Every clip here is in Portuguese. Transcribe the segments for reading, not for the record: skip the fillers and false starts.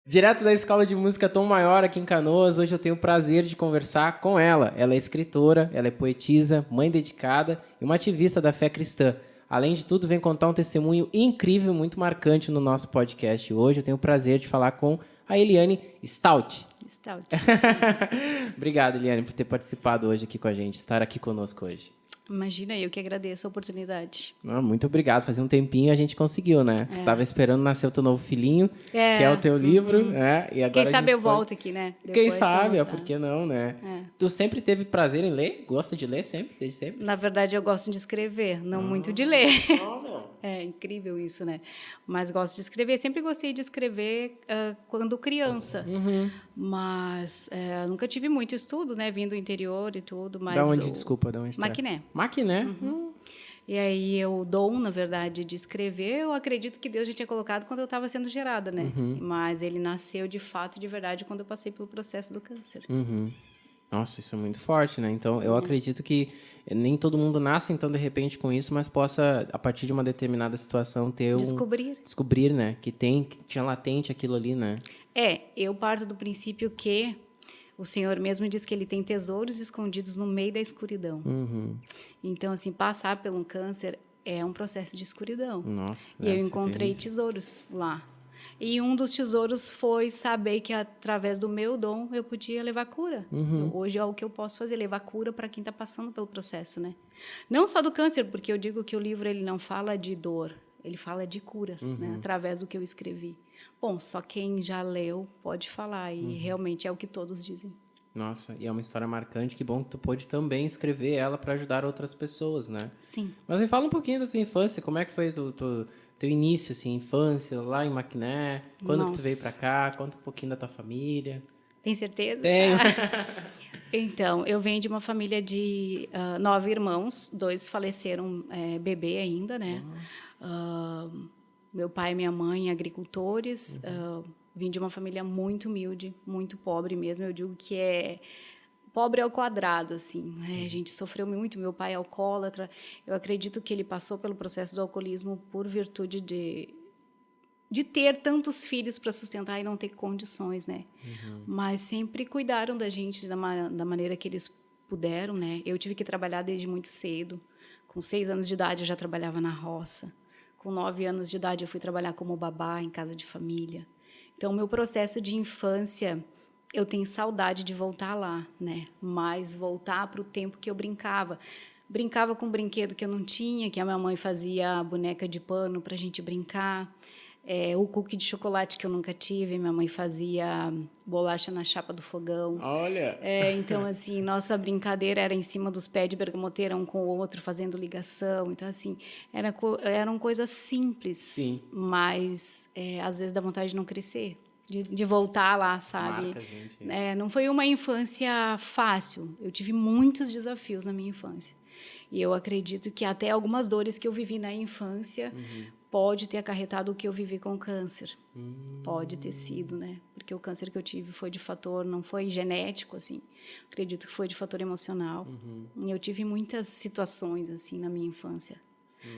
Direto da Escola de Música Tom Maior, aqui em Canoas, hoje eu tenho o prazer de conversar com ela. Ela é escritora, ela é poetisa, mãe dedicada e uma ativista da fé cristã. Além de tudo, vem contar um testemunho incrível, muito marcante no nosso podcast. Hoje eu tenho o prazer de falar com a Eliane Stout. Stout. Obrigado, Eliane, por ter participado hoje aqui com a gente, estar aqui conosco hoje. Imagina, eu que agradeço a oportunidade. Muito obrigado. Fazia um tempinho a gente conseguiu, né? Você estava esperando nascer o teu novo filhinho, que é o teu livro, né? E agora Quem sabe eu volto aqui, né? Quem sabe, por que não, né? É. Tu sempre teve prazer em ler? Gosta de ler sempre, desde sempre? Na verdade, eu gosto de escrever, não muito de ler. Olha. É incrível isso, né? Mas gosto de escrever. Sempre gostei de escrever quando criança. Mas nunca tive muito estudo, né? Vim do interior e tudo. Mas Da onde, desculpa? Da onde tu é? Maquiné. Maquiné? E aí o dom, na verdade, de escrever, eu acredito que Deus já tinha colocado quando eu estava sendo gerada, né? Mas ele nasceu de fato, de verdade, quando eu passei pelo processo do câncer. Nossa, isso é muito forte, né? Então, eu acredito que nem todo mundo nasce, então, de repente, com isso, mas possa, a partir de uma determinada situação, ter Descobrir, né? Que tinha latente aquilo ali, né? Eu parto do princípio que o Senhor mesmo diz que ele tem tesouros escondidos no meio da escuridão. Então, assim, passar por um câncer é um processo de escuridão. Nossa, e eu encontrei tesouros lá. E um dos tesouros foi saber que, através do meu dom, eu podia levar cura. Hoje é o que eu posso fazer, levar cura para quem está passando pelo processo, né? Não só do câncer, porque eu digo que o livro ele não fala de dor, ele fala de cura, né? Através do que eu escrevi. Bom, só quem já leu pode falar, e realmente é o que todos dizem. Nossa, e é uma história marcante, que bom que tu pôde também escrever ela para ajudar outras pessoas, né? Sim. Mas me fala um pouquinho da tua infância, como é que foi teu início, assim, infância, lá em Maquiné, quando que tu veio para cá, conta um pouquinho da tua família. Tem certeza? Tenho. Então, eu venho de uma família de 9 irmãos, 2 faleceram bebê ainda, né? Meu pai e minha mãe, agricultores. Vim de uma família muito humilde, muito pobre mesmo. Eu digo que é pobre ao quadrado, assim. A gente sofreu muito. Meu pai é alcoólatra. Eu acredito que ele passou pelo processo do alcoolismo por virtude de ter tantos filhos para sustentar e não ter condições, né? Mas sempre cuidaram da gente da maneira que eles puderam, né? Eu tive que trabalhar desde muito cedo. Com 6 anos de idade, eu já trabalhava na roça. Com 9 anos de idade, eu fui trabalhar como babá em casa de família. Então, o meu processo de infância, eu tenho saudade de voltar lá, né? Mas voltar para o tempo que eu brincava. Brincava com um brinquedo que eu não tinha, que a minha mãe fazia boneca de pano para a gente brincar. O cookie de chocolate que eu nunca tive, minha mãe fazia bolacha na chapa do fogão. Olha! Então, assim, nossa brincadeira era em cima dos pés de bergamoteira, um com o outro, fazendo ligação. Então, assim, eram coisas simples, Sim. mas às vezes dá vontade de não crescer, de voltar lá, sabe? Marca a gente. Não foi uma infância fácil. Eu tive muitos desafios na minha infância. E eu acredito que até algumas dores que eu vivi na infância pode ter acarretado o que eu vivi com o câncer. Pode ter sido, né? Porque o câncer que eu tive foi de fator, não foi genético, assim. Acredito que foi de fator emocional. E eu tive muitas situações, assim, na minha infância.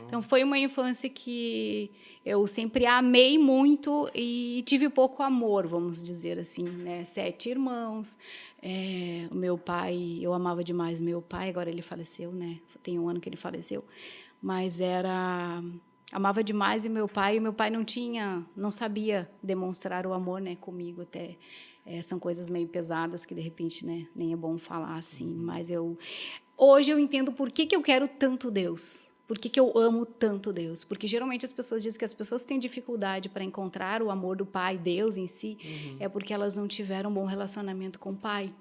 Então, foi uma infância que eu sempre amei muito e tive pouco amor, vamos dizer assim, né? 7 irmãos. O meu pai, eu amava demais meu pai, agora ele faleceu, né? Tem 1 ano que ele faleceu. Mas amava demais e meu pai não sabia demonstrar o amor, né, comigo até. São coisas meio pesadas que, de repente, né, nem é bom falar assim, mas hoje eu entendo por que eu quero tanto Deus. Por que eu amo tanto Deus? Porque geralmente as pessoas dizem que as pessoas têm dificuldade para encontrar o amor do Pai, Deus em si, é porque elas não tiveram um bom relacionamento com o Pai.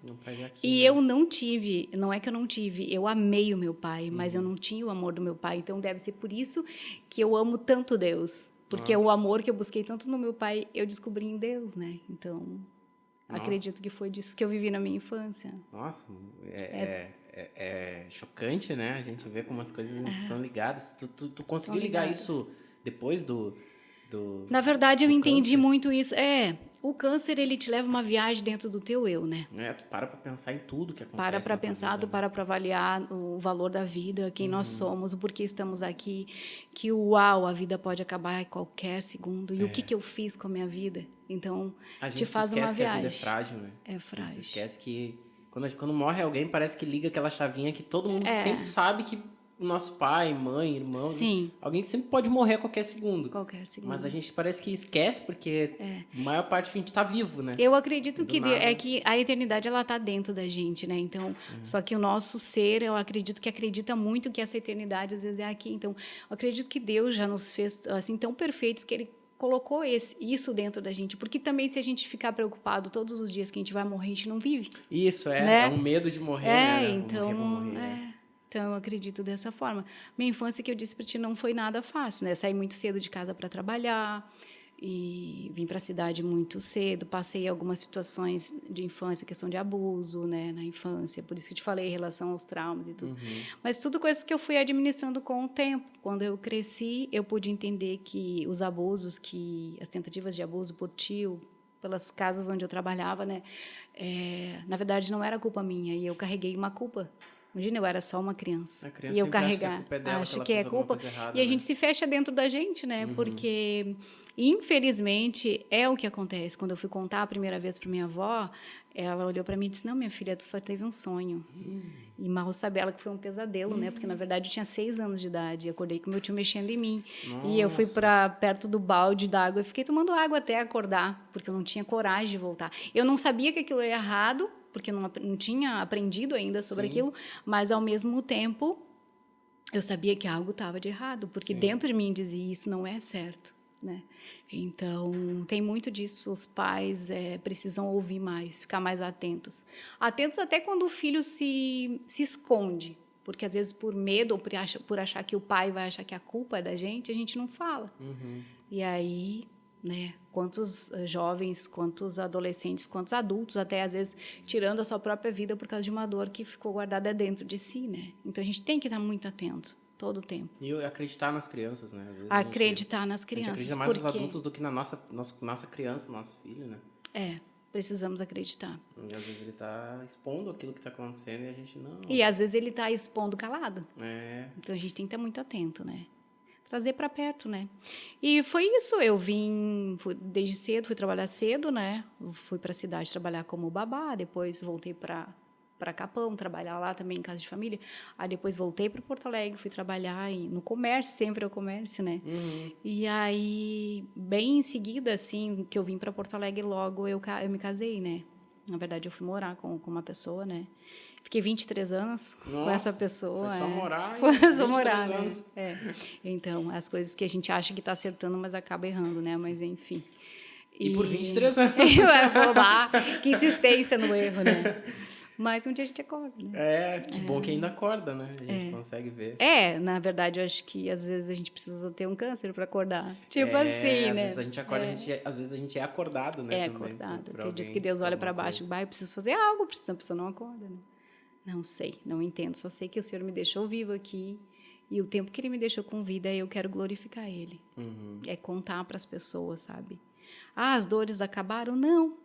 E eu não tive, não é que eu não tive, eu amei o meu pai, mas eu não tinha o amor do meu pai. Então deve ser por isso que eu amo tanto Deus. Porque o amor que eu busquei tanto no meu pai, eu descobri em Deus, né? Então, acredito que foi disso que eu vivi na minha infância. Nossa, é chocante, né? A gente vê como as coisas estão ligadas. Tu conseguiu ligar isso depois do Na verdade, eu entendi câncer? muito isso. O câncer, ele te leva uma viagem dentro do teu eu, né? Tu para pra pensar em tudo que acontece. Para pra na tua pensar, vida, tu para pra avaliar o valor da vida, quem nós somos, o porquê estamos aqui, que uau, a vida pode acabar a qualquer segundo. E o que eu fiz com a minha vida? Então, A te gente faz se uma esquece que a vida é viagem. frágil, né? É A gente frágil. se esquece que quando morre alguém, parece que liga aquela chavinha que todo mundo sempre sabe que o nosso pai, mãe, irmão, Sim. alguém sempre pode morrer a qualquer segundo. Qualquer segundo. Mas a gente parece que esquece porque a maior parte a gente tá vivo, né? Eu acredito Do que nada. é que a eternidade ela tá dentro da gente, né? Então, só que o nosso ser, eu acredito que acredita muito que essa eternidade às vezes é aqui. Então, eu acredito que Deus já nos fez assim tão perfeitos que ele colocou isso dentro da gente, porque também se a gente ficar preocupado todos os dias que a gente vai morrer, a gente não vive. Isso, né? É um medo de morrer, né? Então, vou morrer, né? então eu acredito dessa forma. Minha infância, que eu disse para ti, não foi nada fácil, né? Saí muito cedo de casa para trabalhar e vim para a cidade muito cedo. Passei algumas situações de infância, questão de abuso, né, na infância. Por isso que eu te falei em relação aos traumas e tudo. Mas tudo coisas que eu fui administrando com o tempo. Quando eu cresci, eu pude entender que os abusos, que as tentativas de abuso por tio, pelas casas onde eu trabalhava, né, na verdade não era culpa minha e eu carreguei uma culpa. Imagina, eu era só uma criança. A criança E eu sempre carregar. acha que a culpa é dela, Acho que que ela é fez alguma culpa. coisa errada, E a né? gente se fecha dentro da gente, né? Porque, infelizmente, é o que acontece. Quando eu fui contar a primeira vez para minha avó, ela olhou para mim e disse: "Não, minha filha, tu só teve um sonho." E mal sabe ela que foi um pesadelo, né? Porque, na verdade, eu tinha 6 anos de idade. E acordei com meu tio mexendo em mim. E eu fui para perto do balde d'água e fiquei tomando água até acordar, porque eu não tinha coragem de voltar. Eu não sabia que aquilo era errado, porque eu não tinha aprendido ainda sobre aquilo, mas, ao mesmo tempo, eu sabia que algo estava de errado, porque dentro de mim dizia: isso não é certo, né? Então, tem muito disso. Os pais precisam ouvir mais, ficar mais atentos. Atentos até quando o filho se esconde, porque, às vezes, por medo ou por achar que o pai vai achar que a culpa é da gente, a gente não fala. E aí, né, quantos jovens, quantos adolescentes, quantos adultos, até às vezes tirando a sua própria vida por causa de uma dor que ficou guardada dentro de si, né? Então a gente tem que estar muito atento todo o tempo. E acreditar nas crianças, né? Às vezes Acreditar nas a gente crianças. acredita mais nos adultos do que na nossa criança, nosso filho, né? Precisamos acreditar. E às vezes ele tá expondo aquilo que tá acontecendo e a gente não. E às vezes ele está expondo calado. Então a gente tem que estar muito atento, né? Trazer para perto, né? E foi isso. Eu fui desde cedo, fui trabalhar cedo, né? Fui para a cidade trabalhar como babá, depois voltei para Capão, trabalhar lá também em casa de família. Aí depois voltei para Porto Alegre, fui trabalhar no comércio, sempre é o comércio, né? E aí, bem em seguida, assim, que eu vim para Porto Alegre, logo eu me casei, né? Na verdade, eu fui morar com uma pessoa, né? Fiquei 23 anos com essa pessoa. Foi só morar e Foi só 23 morar, anos. né? Então, as coisas que a gente acha que está acertando, mas acaba errando, né? Mas, enfim. E por 23 anos. Que insistência no erro, né? Mas um dia a gente acorda, né? Que bom que ainda acorda, né? A gente consegue ver. Na verdade, eu acho que às vezes a gente precisa ter um câncer para acordar. Tipo assim, às né? vezes a gente acorda, às vezes a gente é acordado, né? Acordado. Acredito que Deus olha para baixo e eu preciso fazer algo, a pessoa não acorda, né? Não sei, não entendo. Só sei que o Senhor me deixou vivo aqui e o tempo que Ele me deixou com vida, eu quero glorificar Ele. É contar para as pessoas, sabe? As dores acabaram? Não.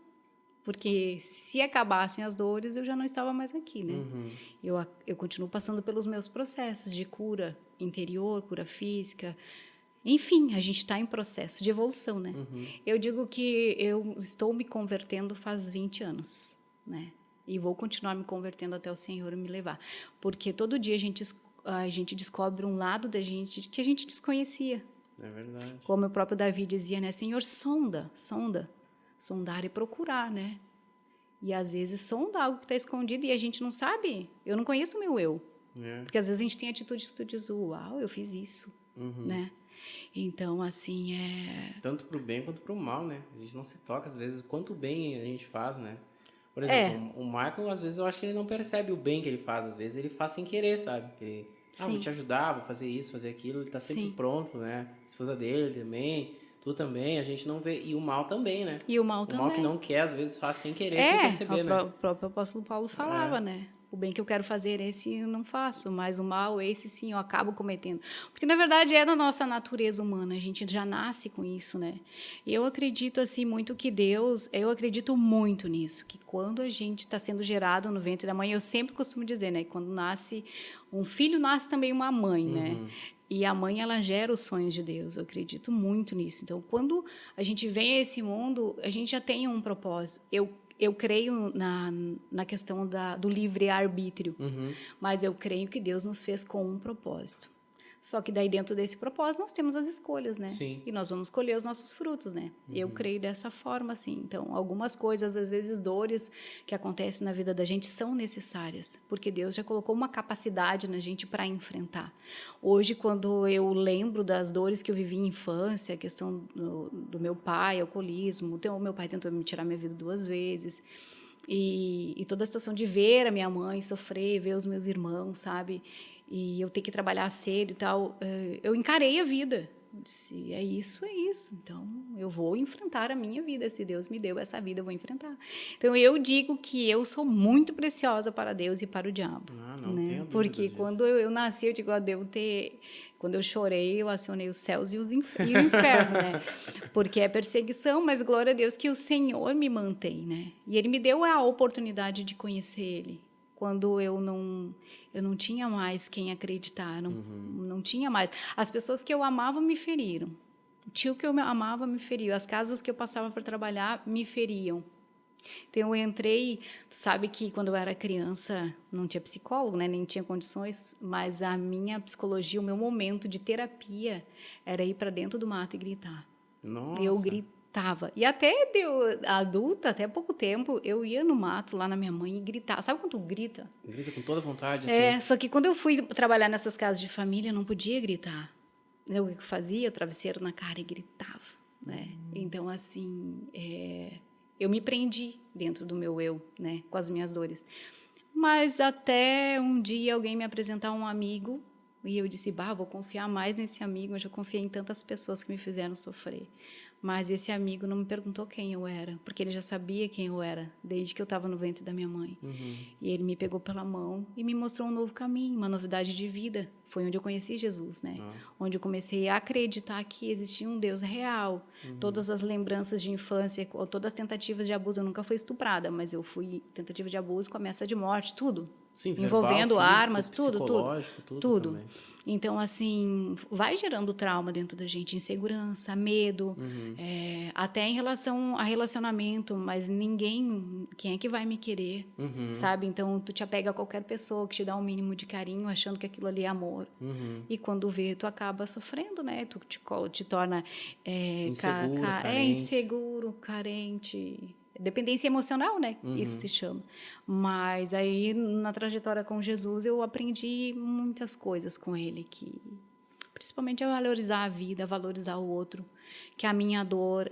Porque se acabassem as dores, eu já não estava mais aqui, né? Eu continuo passando pelos meus processos de cura interior, cura física. Enfim, a gente está em processo de evolução, né? Eu digo que eu estou me convertendo faz 20 anos, né? E vou continuar me convertendo até o Senhor me levar. Porque todo dia a gente descobre um lado da gente que a gente desconhecia. É verdade. Como o próprio Davi dizia, né? Senhor, sonda. Sondar e procurar, né? E às vezes sonda algo que está escondido e a gente não sabe. Eu não conheço o meu eu. Porque às vezes a gente tem atitudes que tu diz: uau, eu fiz isso, né? Então, assim, tanto pro bem quanto pro mal, né? A gente não se toca, às vezes, quanto bem a gente faz, né? Por exemplo, o Michael, às vezes, eu acho que ele não percebe o bem que ele faz. Às vezes, ele faz sem querer, sabe? Ele, vou te ajudar, vou fazer isso, fazer aquilo. Ele tá sempre pronto, né? A esposa dele também, tu também, a gente não vê. E o mal também, né? E o mal também. O mal que não quer, às vezes, faz sem querer, sem perceber, né? O próprio apóstolo Paulo falava, né? O bem que eu quero fazer, esse eu não faço, mas o mal, esse sim, eu acabo cometendo. Porque, na verdade, é da nossa natureza humana, a gente já nasce com isso, né? E eu acredito, assim, muito que Deus, eu acredito muito nisso, que quando a gente está sendo gerado no ventre da mãe, eu sempre costumo dizer, né? Quando nasce um filho, nasce também uma mãe, né? E a mãe, ela gera os sonhos de Deus, eu acredito muito nisso. Então, quando a gente vem a esse mundo, a gente já tem um propósito. Eu creio na questão do livre-arbítrio, mas eu creio que Deus nos fez com um propósito. Só que daí dentro desse propósito nós temos as escolhas, né? Sim. E nós vamos colher os nossos frutos, né? Eu creio dessa forma, assim. Então, algumas coisas, às vezes dores que acontecem na vida da gente são necessárias, porque Deus já colocou uma capacidade na gente para enfrentar. Hoje, quando eu lembro das dores que eu vivi em infância, a questão do meu pai, alcoolismo, o meu pai tentou me tirar minha vida 2 vezes, e toda a situação de ver a minha mãe sofrer, ver os meus irmãos, sabe? E eu ter que trabalhar cedo e tal, eu encarei a vida. Eu disse, é isso. Então, eu vou enfrentar a minha vida. Se Deus me deu essa vida, eu vou enfrentar. Então, eu digo que eu sou muito preciosa para Deus e para o diabo. Ah, não né? tenho dúvida Porque disso. quando eu nasci, eu digo, eu devo ter... Quando eu chorei, eu acionei os céus e o inferno, né? Porque é perseguição, mas glória a Deus que o Senhor me mantém, né? E Ele me deu a oportunidade de conhecer Ele. Quando eu não tinha mais quem acreditar, não tinha mais. As pessoas que eu amava me feriram. O tio que eu amava me feriu. As casas que eu passava para trabalhar me feriam. Então, eu entrei... Tu sabe que quando eu era criança, não tinha psicólogo, né? Nem tinha condições, mas a minha psicologia, o meu momento de terapia era ir para dentro do mato e gritar. Nossa. Eu gritava. E até adulta, até pouco tempo, eu ia no mato lá na minha mãe e gritava. Sabe quando tu grita? Grita com toda vontade, É, assim. só que quando eu fui trabalhar nessas casas de família, eu não podia gritar. O que eu fazia? O travesseiro na cara e gritava, né? Então, assim, eu me prendi dentro do meu eu, né? Com as minhas dores. Mas até um dia alguém me apresentar um amigo e eu disse, vou confiar mais nesse amigo. Eu já confiei em tantas pessoas que me fizeram sofrer. Mas esse amigo não me perguntou quem eu era, porque ele já sabia quem eu era, desde que eu estava no ventre da minha mãe. E ele me pegou pela mão e me mostrou um novo caminho, uma novidade de vida. Foi onde eu conheci Jesus, né? Onde eu comecei a acreditar que existia um Deus real. Todas as lembranças de infância, todas as tentativas de abuso, eu nunca fui estuprada, mas eu fui tentativa de abuso com ameaça de morte, tudo. Sim, envolvendo verbal, físico, armas, psicológico, tudo também. Então, assim, vai gerando trauma dentro da gente, insegurança, medo, até em relação a relacionamento, mas quem é que vai me querer, sabe? Então, tu te apega a qualquer pessoa que te dá um mínimo de carinho, achando que aquilo ali é amor. E quando vê, tu acaba sofrendo, né? Tu te torna inseguro, carente. Dependência emocional, né? Isso se chama. Mas aí, na trajetória com Jesus, eu aprendi muitas coisas com ele, principalmente a valorizar a vida, a valorizar o outro, que a minha dor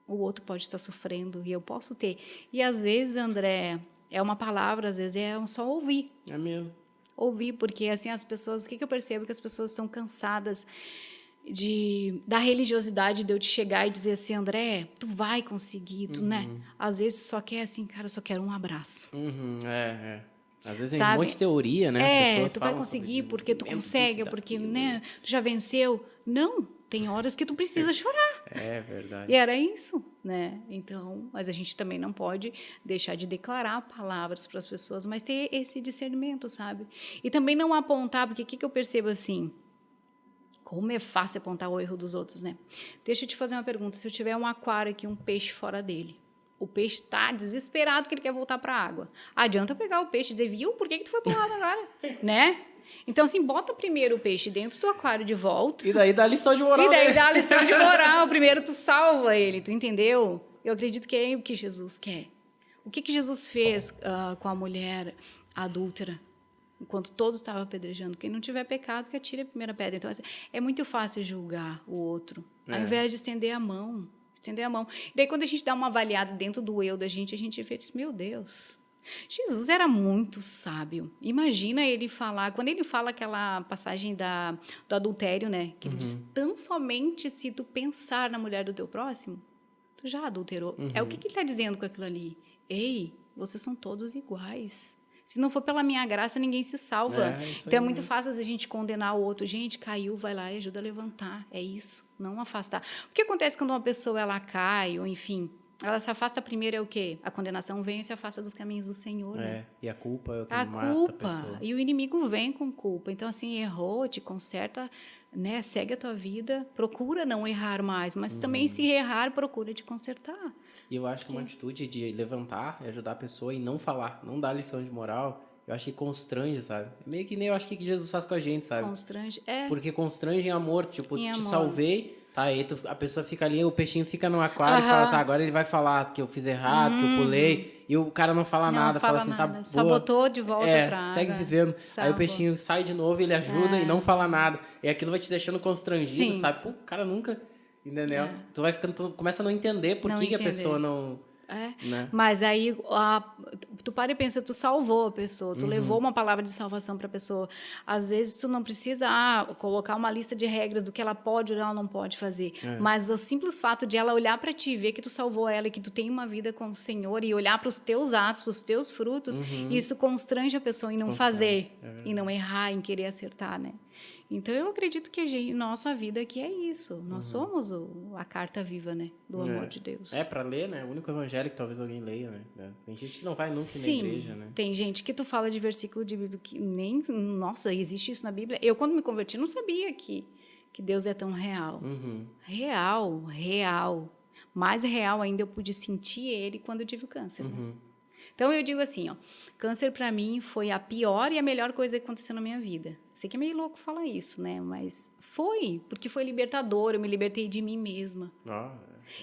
o outro pode estar sofrendo e eu posso ter. E às vezes, André, é uma palavra, às vezes é só ouvir. É mesmo. Ouvir, porque assim as pessoas, o que eu percebo? Que as pessoas estão cansadas da religiosidade, de eu te chegar e dizer assim, André, tu vai conseguir, né? Às vezes só quer assim, cara, eu só quero um abraço. Às vezes é um monte de teoria, né? As pessoas tu vai falam conseguir porque tu consegue, porque, daquilo, né? Tu já venceu. Não, tem horas que tu precisa chorar. É verdade. E era isso, né? Então, mas a gente também não pode deixar de declarar palavras para as pessoas, mas ter esse discernimento, sabe? E também não apontar, porque o que eu percebo assim? Como é fácil apontar o erro dos outros, né? Deixa eu te fazer uma pergunta. Se eu tiver um aquário aqui, um peixe fora dele, o peixe está desesperado que ele quer voltar para a água. Adianta pegar o peixe e dizer, viu? Por que tu foi para o lado agora? Né? Então, assim, bota primeiro o peixe dentro do aquário de volta. E daí dá lição de moral. E daí dá a lição de moral. Primeiro tu salva ele, tu entendeu? Eu acredito que é o que Jesus quer. O que Jesus fez com a mulher adúltera? Enquanto todos estavam apedrejando. Quem não tiver pecado, que atire a primeira pedra. Então, assim, é muito fácil julgar o outro, ao invés de estender a mão. Estender a mão. E daí, quando a gente dá uma avaliada dentro do eu da gente, a gente vê, meu Deus, Jesus era muito sábio. Imagina ele falar, quando ele fala aquela passagem do adultério, né? Que ele diz, tão somente se tu pensar na mulher do teu próximo, tu já adulterou. É o que ele está dizendo com aquilo ali? Ei, vocês são todos iguais. Se não for pela minha graça, ninguém se salva. Isso Então, é aí muito mesmo. fácil a gente condenar o outro. Gente, caiu, vai lá e ajuda a levantar. É isso, não afastar. O que acontece quando uma pessoa ela cai, ou enfim, ela se afasta primeiro é o quê? A condenação vem e se afasta dos caminhos do Senhor, né? E a culpa é o que A mata a culpa. pessoa. E o inimigo vem com culpa. Então, assim, errou, te conserta, né? Segue a tua vida, procura não errar mais, mas também se errar, procura te consertar. E eu acho que uma atitude de levantar e ajudar a pessoa e não falar, não dar lição de moral, eu acho que constrange, sabe? Meio que nem eu acho que Jesus faz com a gente, sabe? Constrange. Porque constrange em amor, tipo, Em te amor. salvei, tá? Aí a pessoa fica ali, o peixinho fica no aquário e fala, tá, agora ele vai falar que eu fiz errado, que eu pulei, e o cara não fala Não nada, fala fala assim, nada. tá Só boa. botou de volta pra Segue água. vivendo. Aí o Salvo. peixinho sai de novo, ele ajuda e não fala nada. E aquilo vai te deixando constrangido, Sim. sabe? Pô, o cara nunca, entendeu? Tu vai ficando, tu começa a não entender por Não que a entender. pessoa não... É. Né? Mas aí tu para e pensa, tu salvou a pessoa, tu levou uma palavra de salvação para a pessoa. Às vezes tu não precisa colocar uma lista de regras do que ela pode ou ela não pode fazer, mas o simples fato de ela olhar para ti, ver que tu salvou ela e que tu tem uma vida com o Senhor e olhar para os teus atos, para os teus frutos, isso constrange a pessoa em não fazer, em não errar, em querer acertar, né? Então, eu acredito que nossa vida aqui é isso. Nós somos a carta viva, né? Do amor de Deus. Pra ler, né? O único evangelho que talvez alguém leia, né? Tem gente que não vai nunca Sim, na igreja, né? tem gente que tu fala de versículo de Bíblia que nem... Nossa, existe isso na Bíblia? Eu, quando me converti, não sabia que Deus é tão real. Real, real. Mais real ainda, eu pude sentir Ele quando eu tive o câncer, né? Então, eu digo assim, ó, câncer para mim foi a pior e a melhor coisa que aconteceu na minha vida. Sei que é meio louco falar isso, né? Mas foi, porque foi libertador, eu me libertei de mim mesma.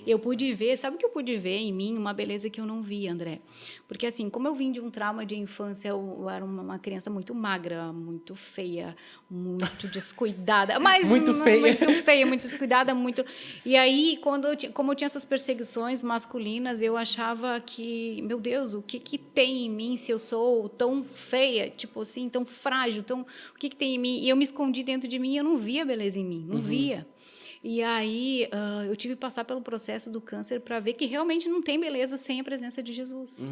Eu pude ver, sabe o que eu pude ver em mim? Uma beleza que eu não vi, André. Porque assim, como eu vim de um trauma de infância, eu era uma criança muito magra, muito feia, muito descuidada. Mas Muito feia. Muito feia, muito descuidada, muito... E aí, como eu tinha essas perseguições masculinas, eu achava que, meu Deus, o que tem em mim se eu sou tão feia, tipo assim, tão frágil, o que tem em mim? E eu me escondi dentro de mim e eu não via beleza em mim, não via. E aí, eu tive que passar pelo processo do câncer para ver que realmente não tem beleza sem a presença de Jesus.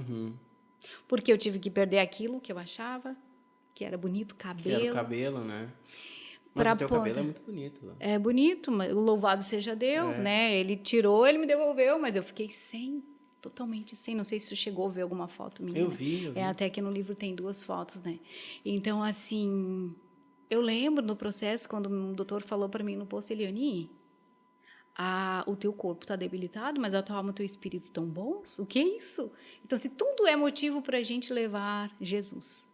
Porque eu tive que perder aquilo que eu achava, que era bonito, cabelo. Que era o cabelo, né? Mas o teu cabelo é muito bonito. Né? É bonito, mas louvado seja Deus, né? Ele tirou, ele me devolveu, mas eu fiquei sem, totalmente sem. Não sei se tu chegou a ver alguma foto minha. Eu vi. Até que no livro tem 2 fotos, né? Então, assim, eu lembro no processo, quando o doutor falou para mim no posto, Eliane, o teu corpo está debilitado, mas a tua alma e o teu espírito estão bons? O que é isso? Então, se tudo é motivo para a gente levar Jesus.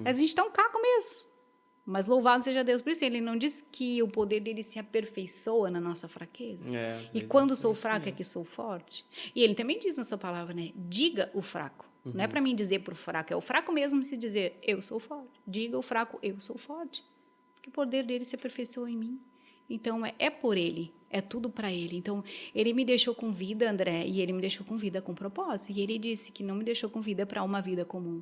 A gente está um caco mesmo. Mas louvado seja Deus por isso. Ele não diz que o poder dele se aperfeiçoa na nossa fraqueza. E quando sou fraco é que sou forte. E ele também diz na sua palavra, né? Diga o fraco. Não é para mim dizer pro fraco. É o fraco mesmo se dizer, eu sou forte. Diga o fraco, eu sou forte. Porque o poder dele se aperfeiçoa em mim. Então, é por ele. É tudo para ele. Então, ele me deixou com vida, André, e ele me deixou com vida com propósito. E ele disse que não me deixou com vida para uma vida comum.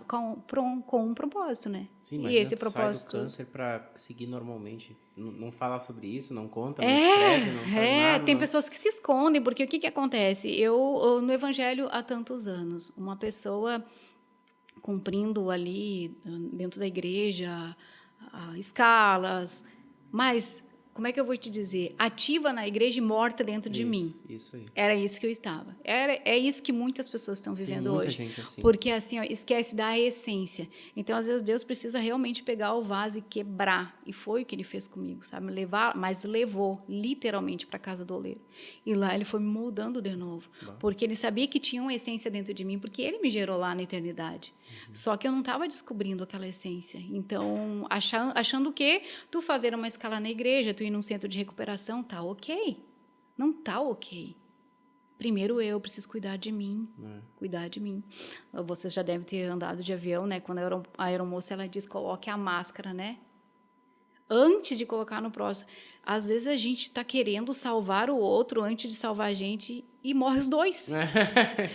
Com um propósito, né? Sim, mas esse propósito... sai do câncer para seguir normalmente. Não fala sobre isso, não conta, não escreve, não faz nada. Tem pessoas que se escondem, porque o que acontece? Eu, no evangelho há tantos anos, uma pessoa cumprindo ali dentro da igreja escalas, mas... Como é que eu vou te dizer? Ativa na igreja e morta dentro de mim. Isso aí. Era isso que eu estava. É isso que muitas pessoas estão vivendo hoje. Tem muita gente assim. Porque assim, esquece da essência. Às vezes, Deus precisa realmente pegar o vaso e quebrar. E foi o que ele fez comigo, sabe? Mas levou literalmente para a casa do oleiro. E lá ele foi me moldando de novo. Porque ele sabia que tinha uma essência dentro de mim, porque ele me gerou lá na eternidade. Só que eu não estava descobrindo aquela essência. Então, achando que tu fazer uma escala na igreja, tu ir num centro de recuperação, tá ok. Não tá ok. Primeiro eu preciso cuidar de mim. Cuidar de mim. Vocês já devem ter andado de avião, né? Quando a aeromoça, ela diz, coloque a máscara, né? Antes de colocar no próximo. Às vezes a gente está querendo salvar o outro antes de salvar a gente e morre os dois.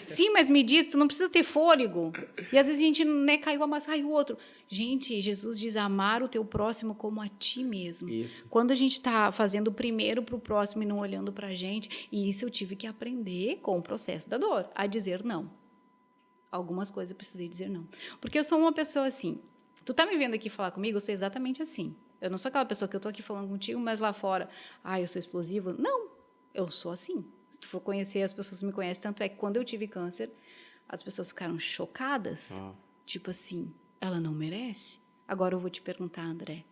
Sim, mas me diz, tu não precisa ter fôlego. E às vezes a gente, né, caiu a máscara, caiu o outro. Gente, Jesus diz amar o teu próximo como a ti mesmo. Isso. Quando a gente está fazendo o primeiro para o próximo e não olhando para a gente, e isso eu tive que aprender com o processo da dor, a dizer não. Algumas coisas eu precisei dizer não. Porque eu sou uma pessoa assim, tu tá me vendo aqui falar comigo, eu sou exatamente assim. Eu não sou aquela pessoa que eu tô aqui falando contigo, mas lá fora, eu sou explosiva. Não, eu sou assim. Se tu for conhecer, as pessoas me conhecem, tanto é que quando eu tive câncer, as pessoas ficaram chocadas, tipo assim, ela não merece? Agora eu vou te perguntar, André,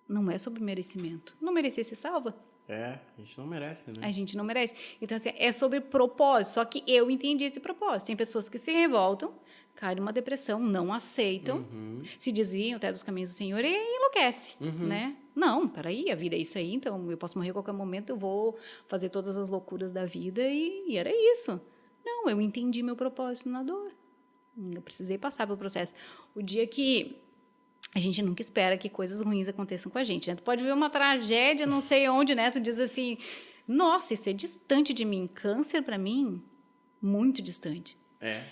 não é sobre merecimento. Não merecer ser salva? A gente não merece, né? A gente não merece. Então, assim, é sobre propósito. Só que eu entendi esse propósito. Tem pessoas que se revoltam, caem numa depressão, não aceitam, se desviam até dos caminhos do Senhor e enlouquece, né? Não, peraí, a vida é isso aí, então eu posso morrer a qualquer momento, eu vou fazer todas as loucuras da vida e era isso. Não, eu entendi meu propósito na dor. Eu precisei passar pelo processo. O dia que a gente nunca espera que coisas ruins aconteçam com a gente, né? Tu pode ver uma tragédia, não sei onde, né? Tu diz assim, nossa, isso é distante de mim. Câncer, para mim, muito distante.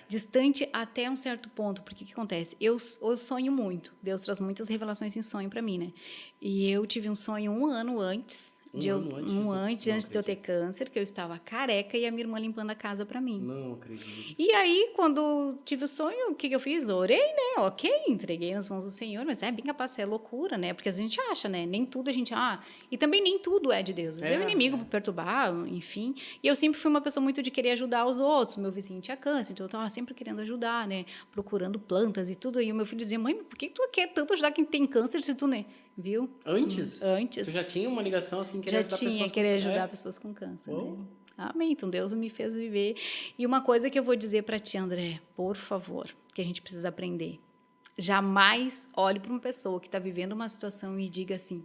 Distante até um certo ponto, porque o que acontece? Eu sonho muito. Deus traz muitas revelações em sonho para mim, né? E eu tive um sonho um ano antes antes de eu ter câncer, que eu estava careca e a minha irmã limpando a casa para mim. Não acredito. E aí, quando tive o sonho, o que eu fiz? Orei, né? Ok, entreguei nas mãos do Senhor, mas é bem capaz de ser loucura, né? Porque a gente acha, né? Nem tudo a gente... e também nem tudo é de Deus. Às vezes é o inimigo para perturbar, enfim. E eu sempre fui uma pessoa muito de querer ajudar os outros. Meu vizinho tinha câncer, então eu estava sempre querendo ajudar, né? Procurando plantas e tudo. E o meu filho dizia, mãe, por que tu quer tanto ajudar quem tem câncer se tu, né? Viu? Antes? Antes. Tu já tinha uma ligação assim, querer ajudar pessoas com câncer? Querer ajudar pessoas com câncer, né? Amém. Então, Deus me fez viver. E uma coisa que eu vou dizer para ti, André, por favor, que a gente precisa aprender. Jamais olhe para uma pessoa que está vivendo uma situação e diga assim,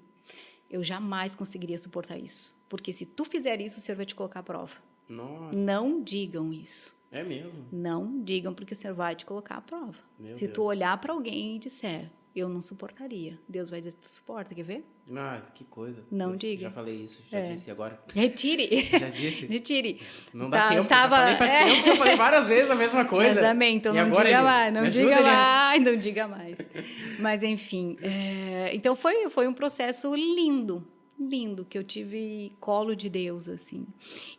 eu jamais conseguiria suportar isso. Porque se tu fizer isso, o Senhor vai te colocar à prova. Nossa. Não digam isso. É mesmo? Não digam, porque o Senhor vai te colocar à prova. Se tu olhar para alguém e disser, eu não suportaria. Deus vai dizer, tu suporta, quer ver? Que coisa. Não diga. Já falei isso, já disse agora. Retire. Já disse. Retire. Não dá tempo, já falei faz tempo, já falei várias vezes a mesma coisa. Mas amém, então não diga mais, não diga mais, não diga mais. Mas enfim, então foi um processo lindo, que eu tive colo de Deus, assim.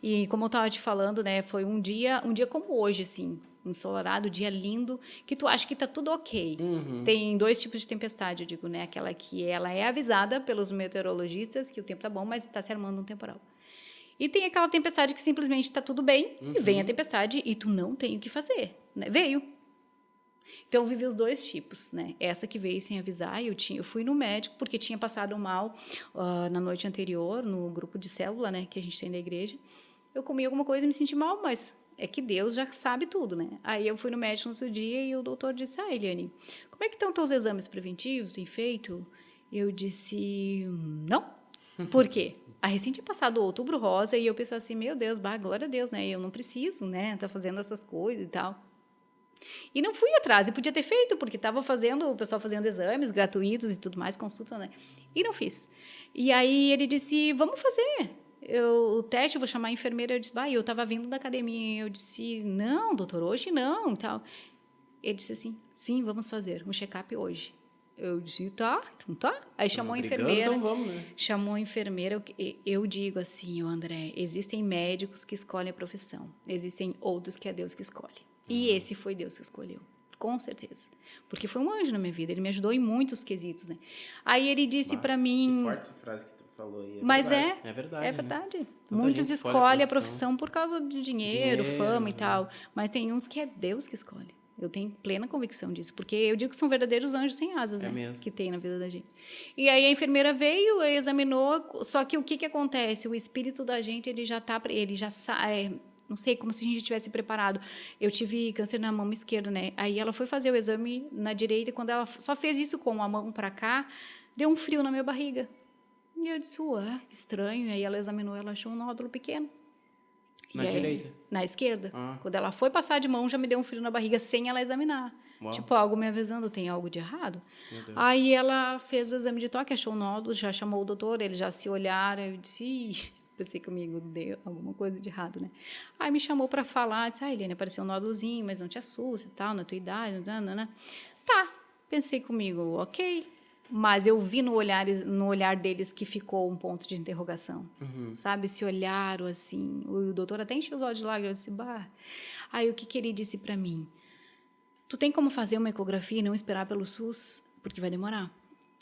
E como eu estava te falando, né, foi um dia como hoje, assim, ensolarado, dia lindo, que tu acha que tá tudo ok. Tem 2 tipos de tempestade, eu digo, né? Aquela que ela é avisada pelos meteorologistas que o tempo tá bom, mas está se armando um temporal. E tem aquela tempestade que simplesmente tá tudo bem, e vem a tempestade e tu não tem o que fazer, né? Veio. Então, eu vivi os 2 tipos, né? Essa que veio sem avisar, eu fui no médico porque tinha passado mal na noite anterior, no grupo de célula, né? Que a gente tem da igreja. Eu comi alguma coisa e me senti mal, mas é que Deus já sabe tudo, né? Aí eu fui no médico no outro dia e o doutor disse, Eliane, como é que estão teus exames preventivos, tem feito? Eu disse, não. Por quê? A recém tinha passado o Outubro Rosa e eu pensei assim, meu Deus, glória a Deus, né? Eu não preciso, né? Tá fazendo essas coisas e tal. E não fui atrás, e podia ter feito, porque estava o pessoal fazendo exames gratuitos e tudo mais, consulta, né? E não fiz. E aí ele disse, vamos fazer. O teste, eu vou chamar a enfermeira. Eu disse, eu estava vindo da academia. Eu disse, não, doutor, hoje não. E tal. Ele disse assim, sim, vamos fazer um check-up hoje. Eu disse, tá, então tá. Aí chamou a enfermeira. Então vamos, né? Chamou a enfermeira. Eu digo assim, André, existem médicos que escolhem a profissão. Existem outros que é Deus que escolhe. E esse foi Deus que escolheu. Com certeza. Porque foi um anjo na minha vida. Ele me ajudou em muitos quesitos, né? Aí ele disse para mim... Que forte essa frase que tu falou aí. Mas verdade. É verdade. É verdade. Né? Muitos escolhem a profissão por causa de dinheiro, fama e tal. Mas tem uns que é Deus que escolhe. Eu tenho plena convicção disso. Porque eu digo que são verdadeiros anjos sem asas, né? Mesmo. Que tem na vida da gente. E aí a enfermeira veio, examinou. Só que o que acontece? O espírito da gente, ele já sai... não sei, como se a gente tivesse preparado. Eu tive câncer na mão esquerda, né? Aí ela foi fazer o exame na direita, e quando ela só fez isso com a mão para cá, deu um frio na minha barriga. E eu disse, estranho. E aí ela examinou, ela achou um nódulo pequeno. Na direita? Na esquerda. Quando ela foi passar de mão, já me deu um frio na barriga sem ela examinar. Uau. Tipo, algo me avisando, tem algo de errado. Aí ela fez o exame de toque, achou o nódulo, já chamou o doutor, eles já se olharam, eu disse... Pensei comigo, deu alguma coisa de errado, né? Aí me chamou para falar, disse, Eliane, apareceu um nódulozinho, mas não te assusta e tal, na tua idade, Tá, pensei comigo, ok. Mas eu vi no olhar deles que ficou um ponto de interrogação, sabe? Se olharam assim, o doutor até encheu os olhos de lágrimas, eu disse, bah. Aí o que ele disse para mim? Tu tem como fazer uma ecografia e não esperar pelo SUS? Porque vai demorar.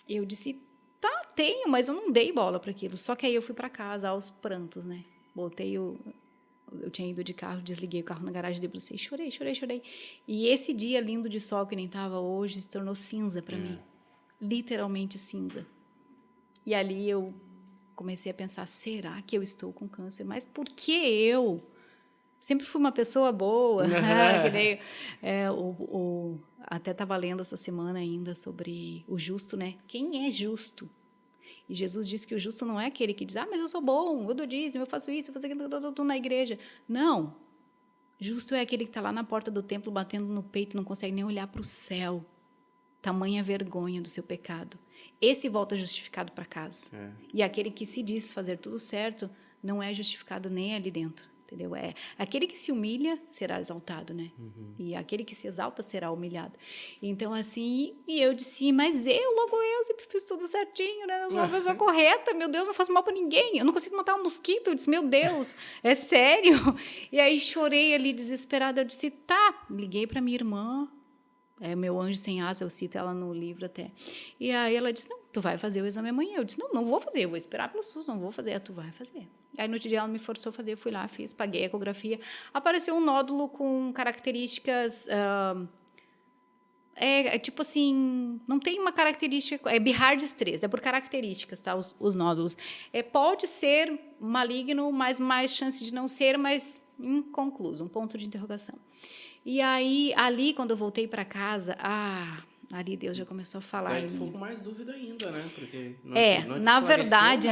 Eu disse, tá, tenho, mas eu não dei bola para aquilo. Só que aí eu fui para casa aos prantos, né? Eu tinha ido de carro, desliguei o carro na garagem, debrucei, chorei. E esse dia lindo de sol que nem estava hoje se tornou cinza para mim. Literalmente cinza. E ali eu comecei a pensar, será que eu estou com câncer? Mas por que eu? Sempre fui uma pessoa boa. Que nem, até estava lendo essa semana ainda sobre o justo, né? Quem é justo? E Jesus disse que o justo não é aquele que diz, mas eu sou bom, eu dou dízimo, eu faço isso, eu faço aquilo, eu estou na igreja. Não. Justo é aquele que está lá na porta do templo, batendo no peito, não consegue nem olhar para o céu. Tamanha vergonha do seu pecado. Esse volta justificado para casa. E aquele que se diz fazer tudo certo, não é justificado nem ali dentro. Entendeu? Aquele que se humilha será exaltado, né? E aquele que se exalta será humilhado. Então, assim, e eu disse, mas logo eu sempre fiz tudo certinho, né? Eu sou uma pessoa correta, meu Deus, não faço mal para ninguém. Eu não consigo matar um mosquito. Eu disse, meu Deus, é sério? E aí chorei ali desesperada. Eu disse, tá. Liguei para minha irmã. Meu anjo sem asa, eu cito ela no livro até. E aí ela disse, não, tu vai fazer o exame amanhã. Eu disse, não vou fazer, eu vou esperar pelo SUS, não vou fazer. Tu vai fazer. Aí no outro dia ela me forçou a fazer, eu fui lá, fiz, paguei a ecografia. Apareceu um nódulo com características... tipo assim, não tem uma característica... É Bihard 3, é por características, tá? Os nódulos. Pode ser maligno, mas mais chance de não ser, mas inconcluso, um ponto de interrogação. E aí, ali, quando eu voltei para casa, ali Deus já começou a falar. Então, tu ficou com mais dúvida ainda, né? Porque não na verdade,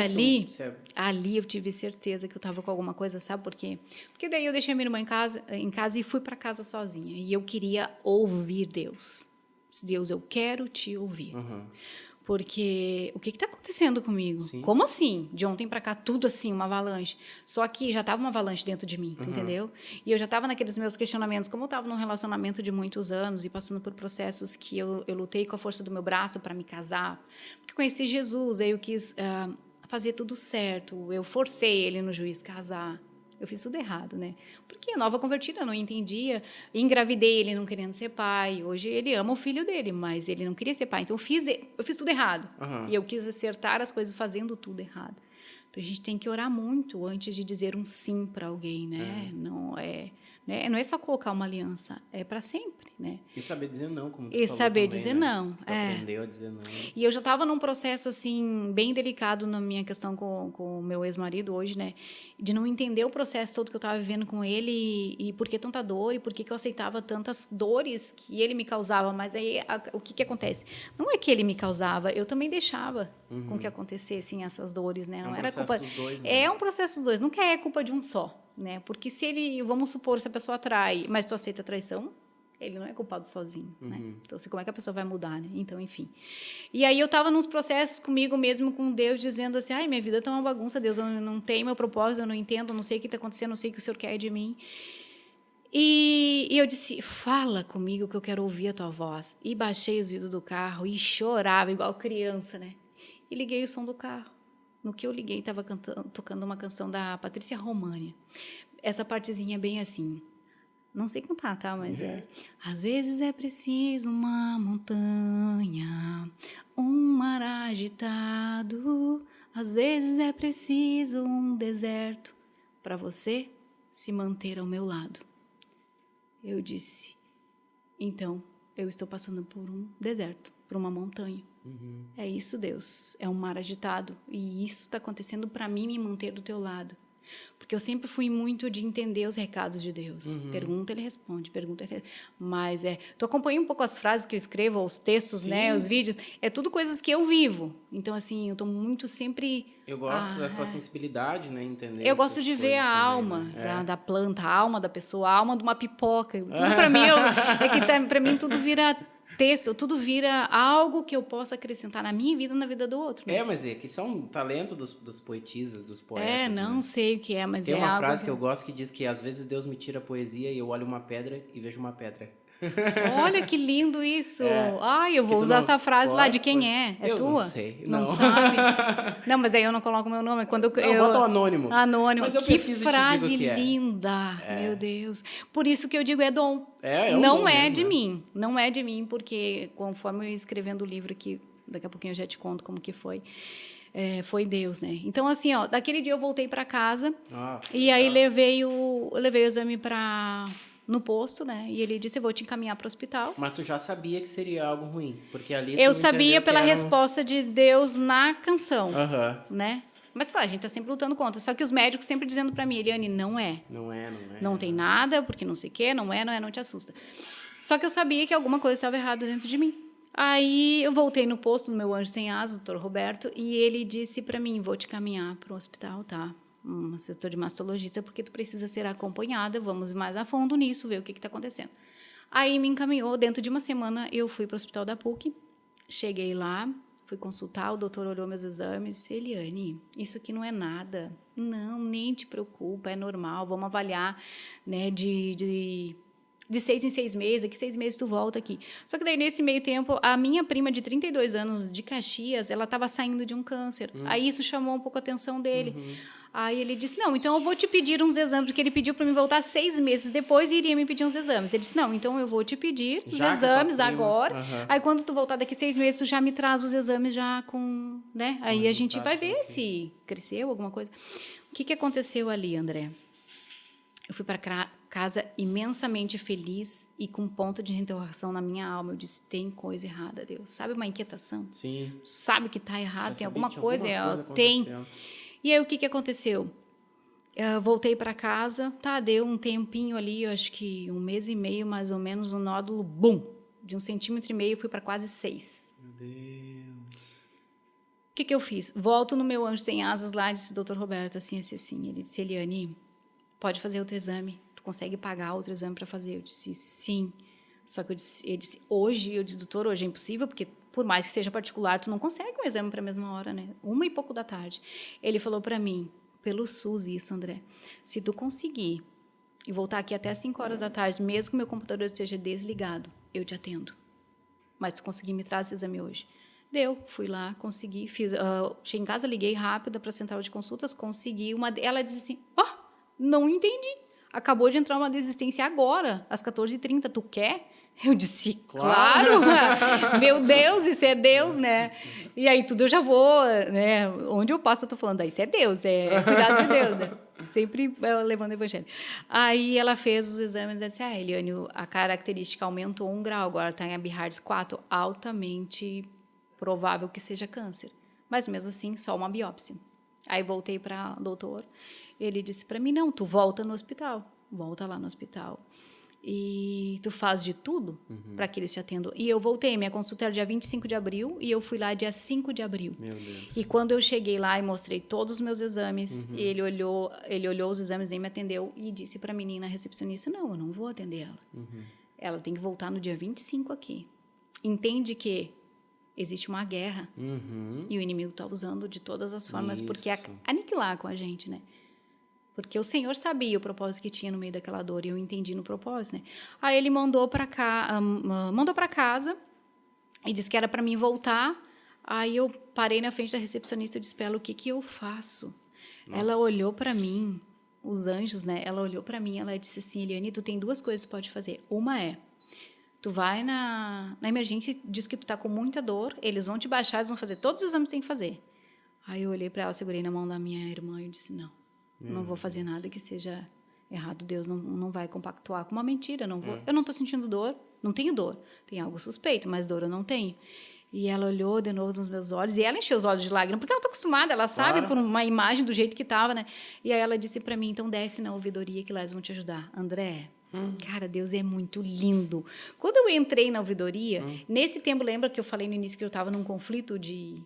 ali eu tive certeza que eu estava com alguma coisa, sabe por quê? Porque daí eu deixei a minha irmã em casa e fui para casa sozinha. E eu queria ouvir Deus. Deus, eu quero te ouvir. Porque o que está acontecendo comigo? Sim. Como assim? De ontem para cá, tudo assim, uma avalanche. Só que já estava uma avalanche dentro de mim, entendeu? E eu já estava naqueles meus questionamentos. Como eu estava num relacionamento de muitos anos e passando por processos que eu lutei com a força do meu braço para me casar. Porque eu conheci Jesus, aí eu quis fazer tudo certo. Eu forcei ele no juiz casar. Eu fiz tudo errado, né? Porque nova convertida, eu não entendia. Engravidei ele não querendo ser pai. Hoje ele ama o filho dele, mas ele não queria ser pai. Então eu fiz tudo errado. E eu quis acertar as coisas fazendo tudo errado. Então a gente tem que orar muito antes de dizer um sim para alguém, né? Não é só colocar uma aliança, é para sempre, né? E saber dizer não, como tu E falou saber também, dizer né? não. Tu aprendeu a dizer não. E eu já estava num processo, assim, bem delicado na minha questão com o meu ex-marido hoje, né? De não entender o processo todo que eu estava vivendo com ele e por que tanta dor e por que eu aceitava tantas dores que ele me causava. Mas aí, o que acontece? Não é que ele me causava, eu também deixava com que acontecessem essas dores, né? Não era culpa dos dois, né? É um processo dos dois, nunca é culpa de um só, né? Porque vamos supor, se a pessoa trai, mas tu aceita a traição, ele não é culpado sozinho, né? Então, como é que a pessoa vai mudar, né? Então, enfim. E aí eu estava nos processos comigo mesmo, com Deus, dizendo assim, minha vida está uma bagunça, Deus, eu não tenho meu propósito, eu não entendo, eu não sei o que está acontecendo, não sei o que o Senhor quer de mim. E eu disse, fala comigo que eu quero ouvir a tua voz. E baixei os vidros do carro e chorava, igual criança, né? E liguei o som do carro. No que eu liguei, estava tocando uma canção da Patrícia România. Essa partezinha é bem assim... Não sei cantar, tá? Mas Às vezes é preciso uma montanha, um mar agitado. Às vezes é preciso um deserto para você se manter ao meu lado. Eu disse, então, eu estou passando por um deserto, por uma montanha. É isso, Deus. É um mar agitado. E isso está acontecendo para mim me manter do teu lado. Porque eu sempre fui muito de entender os recados de Deus. Pergunta, ele responde. Pergunta, ele responde. Mas tu acompanha um pouco as frases que eu escrevo, os textos, né, os vídeos. É tudo coisas que eu vivo. Então, assim, eu estou muito sempre... Eu gosto da tua sensibilidade, né, entender. Eu gosto de ver a alma da planta, a alma da pessoa, a alma de uma pipoca. Tudo para mim, para mim tudo vira... texto, tudo vira algo que eu possa acrescentar na minha vida, na vida do outro. Né? Mas que isso é um talento dos poetisas, dos poetas. Não sei o que é, mas tem uma frase que eu gosto que diz que às vezes Deus me tira a poesia e eu olho uma pedra e vejo uma pedra. Olha que lindo isso. Ai, eu Que vou tu usar não- essa frase lá. Pode, De quem pode. é? É Eu tua? não sei, Não não. sabe? Não, mas aí eu não coloco meu nome. Quando Não, bota o anônimo. Anônimo. Mas eu Que pesquiso e te frase digo o que é. linda. Meu Deus. Por isso que eu digo é dom. É um Não dom é mesmo, de né? mim. Não é de mim, porque conforme eu ia escrevendo o livro aqui, daqui a pouquinho eu já te conto como que foi. Foi Deus, né? Então, assim, ó, daquele dia eu voltei para casa e aí eu levei o exame no posto, né? E ele disse, eu vou te encaminhar para o hospital. Mas tu já sabia que seria algo ruim, porque ali Eu tu sabia entendeu que pela era resposta de Deus na canção, Aham. né? Mas, claro, a gente tá sempre lutando contra. Só que os médicos sempre dizendo para mim, Eliane, não é. Não é. Não tem nada, porque não sei o quê, não é, não te assusta. Só que eu sabia que alguma coisa estava errada dentro de mim. Aí eu voltei no posto, no meu anjo sem asas, doutor Roberto, e ele disse para mim, vou te caminhar para o hospital, tá? Um assessor de mastologista, porque tu precisa ser acompanhada, vamos mais a fundo nisso, ver o que está acontecendo. Aí me encaminhou, dentro de uma semana eu fui para o hospital da PUC, cheguei lá, fui consultar, o doutor olhou meus exames e disse, Eliane, isso aqui não é nada. Não, nem te preocupa, é normal, vamos avaliar, né, de 6 em 6 meses, daqui 6 meses tu volta aqui. Só que daí, nesse meio tempo, a minha prima de 32 anos, de Caxias, ela estava saindo de um câncer. Aí isso chamou um pouco a atenção dele. Aí ele disse, não, então eu vou te pedir uns exames, porque ele pediu para mim voltar 6 meses depois e iria me pedir uns exames. Ele disse, não, então eu vou te pedir os Já que a tua exames prima- agora, Aham. aí quando tu voltar daqui 6 meses, tu já me traz os exames já com, né? Aí a gente vai ver se cresceu alguma coisa. O que aconteceu ali, André? Eu fui para casa imensamente feliz e com um ponto de interrogação na minha alma. Eu disse, tem coisa errada, Deus. Sabe uma inquietação? Sim. Sabe que está errado, Já tem sabia alguma que tinha coisa? Tem. acontecendo. E aí, o que aconteceu? Eu voltei para casa, deu um tempinho ali, eu acho que 1 mês e meio, mais ou menos, um nódulo, bum, de 1,5 cm, fui para quase 6. Meu Deus. O que eu fiz? Volto no meu anjo sem asas lá, disse doutor Roberto, assim. Ele disse, Eliane, pode fazer outro exame. Tu consegue pagar outro exame para fazer? Eu disse, sim. Só que ele disse, hoje, eu disse, doutor, hoje é impossível, porque por mais que seja particular, tu não consegue um exame para a mesma hora, né? 1 e pouco da tarde. Ele falou para mim, pelo SUS isso, André, se tu conseguir e voltar aqui até 5 horas da tarde, mesmo que meu computador esteja desligado, eu te atendo. Mas tu conseguir me trazer esse exame hoje. Deu, fui lá, consegui, cheguei em casa, liguei rápido para a central de consultas, consegui ela disse assim, não entendi, acabou de entrar uma desistência agora, às 14h30, tu quer? Eu disse, claro. Meu Deus, isso é Deus, né? E aí tudo eu já vou, né? Onde eu passo eu tô falando, isso é Deus, é cuidado de Deus, né? Sempre levando o evangelho. Aí ela fez os exames e disse, Eliane, a característica aumentou 1 grau, agora está em Abhars 4, altamente provável que seja câncer. Mas mesmo assim, só uma biópsia. Aí voltei para o doutor, ele disse para mim, não, tu volta no hospital, volta lá no hospital. E tu faz de tudo para que eles te atendam. E eu voltei, minha consulta era dia 25 de abril e eu fui lá dia 5 de abril. Meu Deus. E quando eu cheguei lá e mostrei todos os meus exames, ele olhou os exames, nem me atendeu e disse para a menina recepcionista, não, eu não vou atender ela. Ela tem que voltar no dia 25 aqui. Entende que existe uma guerra e o inimigo está usando de todas as formas porque aniquilar com a gente, né? Porque o Senhor sabia o propósito que tinha no meio daquela dor e eu entendi no propósito, né? Aí ele mandou para casa e disse que era para mim voltar. Aí eu parei na frente da recepcionista e disse para ela, o que eu faço? Nossa. Ela olhou para mim, os anjos, né? Ela olhou para mim, ela disse assim, Eliane, tu tem 2 coisas que tu pode fazer. Uma é, tu vai na emergência e diz que tu tá com muita dor, eles vão te baixar, eles vão fazer todos os exames que tem que fazer. Aí eu olhei para ela, segurei na mão da minha irmã e disse, não vou fazer nada que seja errado. Deus não vai compactuar com uma mentira. Eu não estou sentindo dor, não tenho dor. Tem algo suspeito, mas dor eu não tenho. E ela olhou de novo nos meus olhos e ela encheu os olhos de lágrimas, porque ela está acostumada, ela sabe por uma imagem do jeito que estava, né? E aí ela disse para mim, então desce na ouvidoria que lá eles vão te ajudar. André, cara, Deus é muito lindo. Quando eu entrei na ouvidoria, nesse tempo, lembra que eu falei no início que eu estava num conflito de